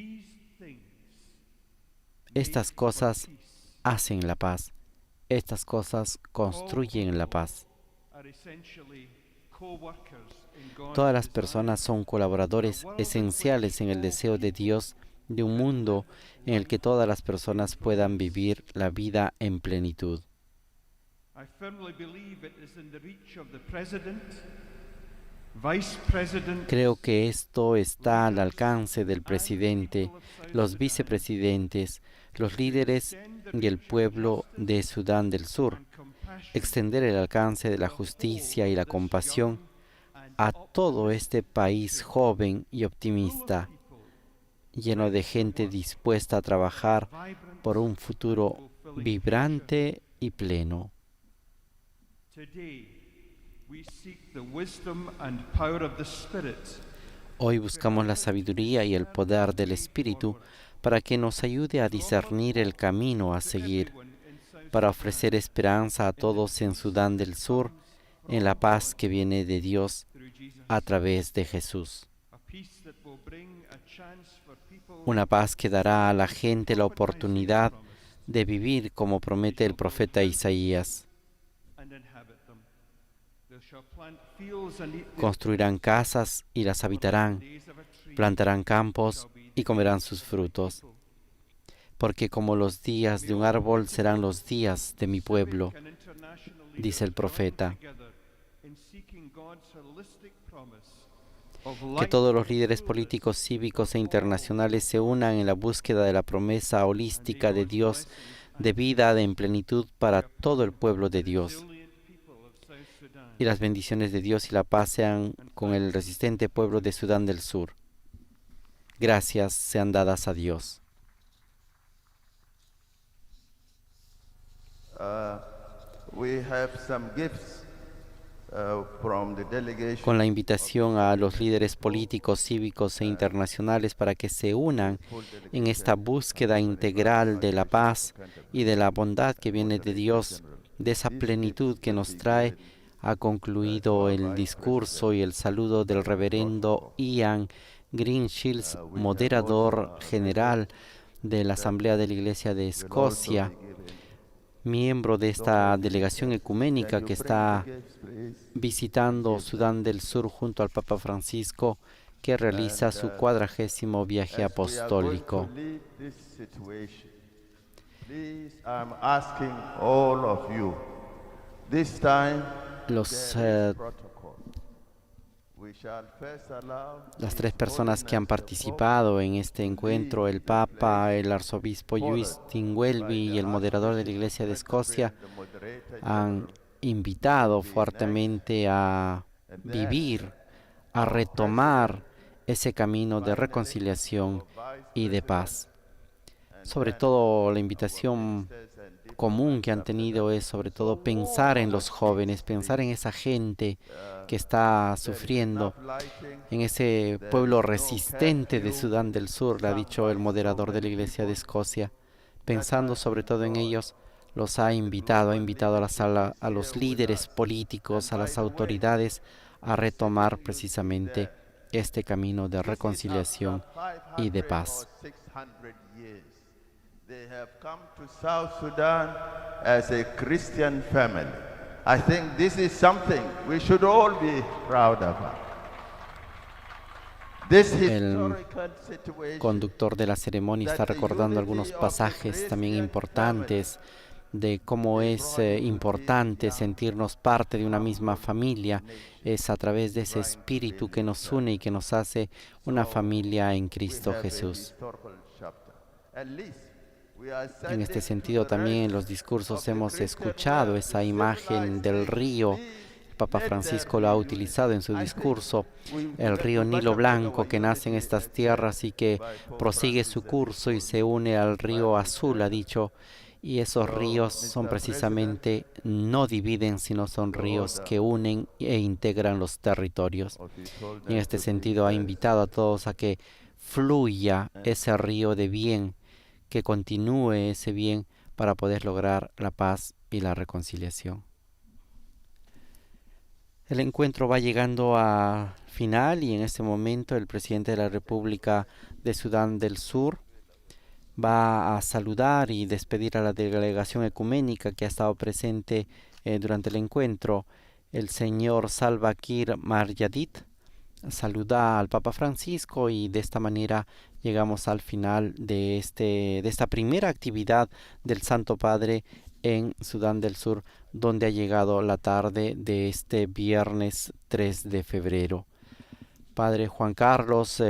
Estas cosas hacen la paz. Estas cosas construyen la paz. Todas las personas son colaboradores esenciales en el deseo de Dios de un mundo en el que todas las personas puedan vivir la vida en plenitud. Creo que esto está al alcance del presidente, los vicepresidentes, los líderes y el pueblo de Sudán del Sur. Extender el alcance de la justicia y la compasión a todo este país joven y optimista, lleno de gente dispuesta a trabajar por un futuro vibrante y pleno. Hoy buscamos la sabiduría y el poder del Espíritu para que nos ayude a discernir el camino a seguir, para ofrecer esperanza a todos en Sudán del Sur, en la paz que viene de Dios a través de Jesús. Una paz que dará a la gente la oportunidad de vivir como promete el profeta Isaías. Construirán casas y las habitarán, plantarán campos y comerán sus frutos. Porque como los días de un árbol serán los días de mi pueblo, dice el profeta. Que todos los líderes políticos, cívicos e internacionales se unan en la búsqueda de la promesa holística de Dios de vida en plenitud para todo el pueblo de Dios. Y las bendiciones de Dios y la paz sean con el resistente pueblo de Sudán del Sur. Gracias sean dadas a Dios. We have some gifts from the delegation. Con la invitación a los líderes políticos, cívicos e internacionales para que se unan en esta búsqueda integral de la paz y de la bondad que viene de Dios, de esa plenitud que nos trae, ha concluido el discurso y el saludo del reverendo Ian Greenshields, moderador general de la Asamblea de la Iglesia de Escocia, miembro de esta delegación ecuménica que está visitando Sudán del Sur junto al Papa Francisco, que realiza su 40º viaje apostólico. Las tres personas que han participado en este encuentro, el Papa, el arzobispo Justin Welby y el moderador de la Iglesia de Escocia, han invitado fuertemente a vivir, a retomar ese camino de reconciliación y de paz. Sobre todo, la invitación común que han tenido es sobre todo pensar en los jóvenes, pensar en esa gente que está sufriendo, en ese pueblo resistente de Sudán del Sur, le ha dicho el moderador de la Iglesia de Escocia. Pensando sobre todo en ellos, los ha invitado a los líderes políticos, a las autoridades, a retomar precisamente este camino de reconciliación y de paz. They have come to South Sudan as a Christian family. I think this is something we should all be proud of. El conductor de la ceremonia está recordando algunos pasajes también importantes de cómo es importante sentirnos parte de una misma familia. Es a través de ese espíritu que nos une y que nos hace una familia en Cristo Jesús. En este sentido, también en los discursos hemos escuchado esa imagen del río. El Papa Francisco lo ha utilizado en su discurso, el río Nilo Blanco que nace en estas tierras y que prosigue su curso y se une al río Azul, ha dicho, y esos ríos son precisamente, no dividen, sino son ríos que unen e integran los territorios. Y en este sentido ha invitado a todos a que fluya ese río de bien, que continúe ese bien para poder lograr la paz y la reconciliación. El encuentro va llegando a final y en este momento el presidente de la República de Sudán del Sur va a saludar y despedir a la delegación ecuménica que ha estado presente durante el encuentro. El señor Salva Kiir Mayardit saluda al Papa Francisco y de esta manera llegamos al final de esta primera actividad del Santo Padre en Sudán del Sur, donde ha llegado la tarde de este viernes 3 de febrero. Padre Juan Carlos,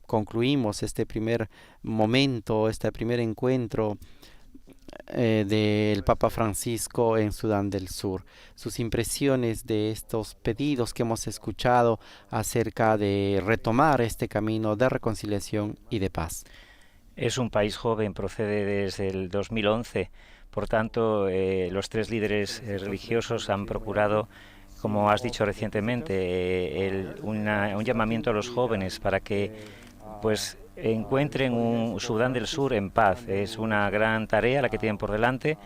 concluimos este primer momento, este primer encuentro del Papa Francisco en Sudán del Sur. Sus impresiones de estos pedidos que hemos escuchado acerca de retomar este camino de reconciliación y de paz. Es un país joven, procede desde el 2011. Por tanto, los tres líderes religiosos han procurado, como has dicho recientemente, un llamamiento a los jóvenes para que pues encuentren un Sudán del Sur en paz. Es una gran tarea la que tienen por delante,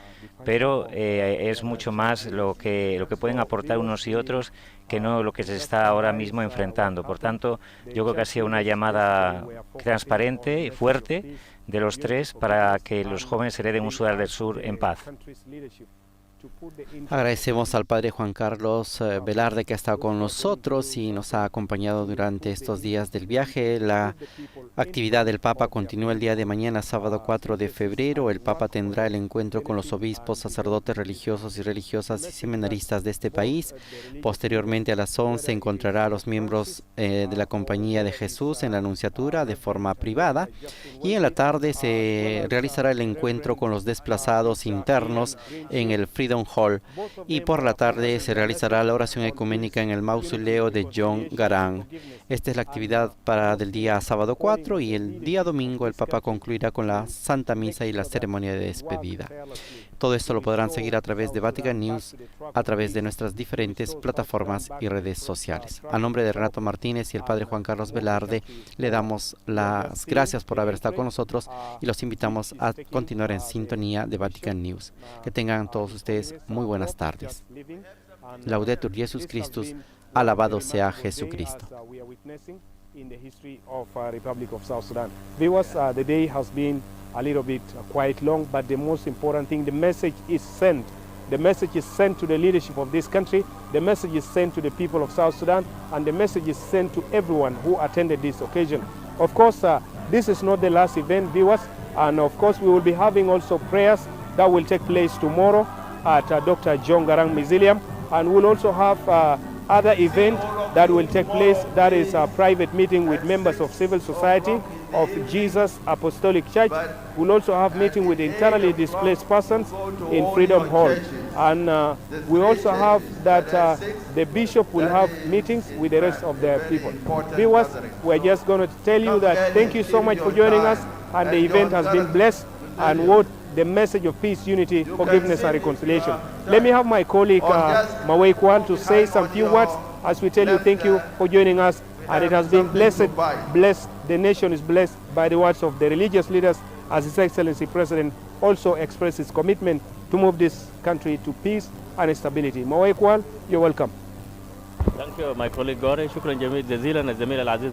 pero es mucho más lo que pueden aportar unos y otros que no lo que se está ahora mismo enfrentando. Por tanto, yo creo que ha sido una llamada transparente y fuerte de los tres para que los jóvenes hereden un Sudán del Sur en paz. Agradecemos al Padre Juan Carlos Velarde que ha estado con nosotros y nos ha acompañado durante estos días del viaje. La actividad del Papa continúa el día de mañana, sábado 4 de febrero. El Papa tendrá el encuentro con los obispos, sacerdotes religiosos y religiosas y seminaristas de este país. Posteriormente a las 11 encontrará a los miembros de la Compañía de Jesús en la Anunciatura de forma privada y en la tarde se realizará el encuentro con los desplazados internos en el Freedom Hall y por la tarde se realizará la oración ecuménica en el mausoleo de John Garang. Esta es la actividad del día sábado 4 y el día domingo el Papa concluirá con la Santa Misa y la ceremonia de despedida. Todo esto lo podrán seguir a través de Vatican News, a través de nuestras diferentes plataformas y redes sociales. A nombre de Renato Martínez y el Padre Juan Carlos Velarde, le damos las gracias por haber estado con nosotros y los invitamos a continuar en sintonía de Vatican News. Que tengan todos ustedes muy buenas tardes. Laudetur Jesus Christus, alabado sea Jesucristo. In the history of Republic of South Sudan. Viewers, the day has been a little bit quite long, but the most important thing, the message is sent. The message is sent to the leadership of this country, the message is sent to the people of South Sudan, and the message is sent to everyone who attended this occasion. Of course, this is not the last event, viewers, and of course we will be having also prayers that will take place tomorrow at Dr. John Garang Mausoleum, and we'll also have other event that will take place, that is a private meeting with members of civil society of Jesus Apostolic Church. We'll also have meeting with internally displaced persons in Freedom Hall. And we also have that the bishop will have meetings with the rest of the people. Viewers, we're just going to tell you that thank you so much for joining us, and the event has been blessed, and what the message of peace, unity, forgiveness, and reconciliation. Let me have my colleague Mawei Kwan to say some few words as we tell you thank you for joining us, and it has been blessed. The nation is blessed by the words of the religious leaders, as His Excellency President also expressed his commitment to move this country to peace and stability. Mawei Kwan, you're welcome. Thank you, my colleague Gore. شكرا جزيلا الزميل العزيز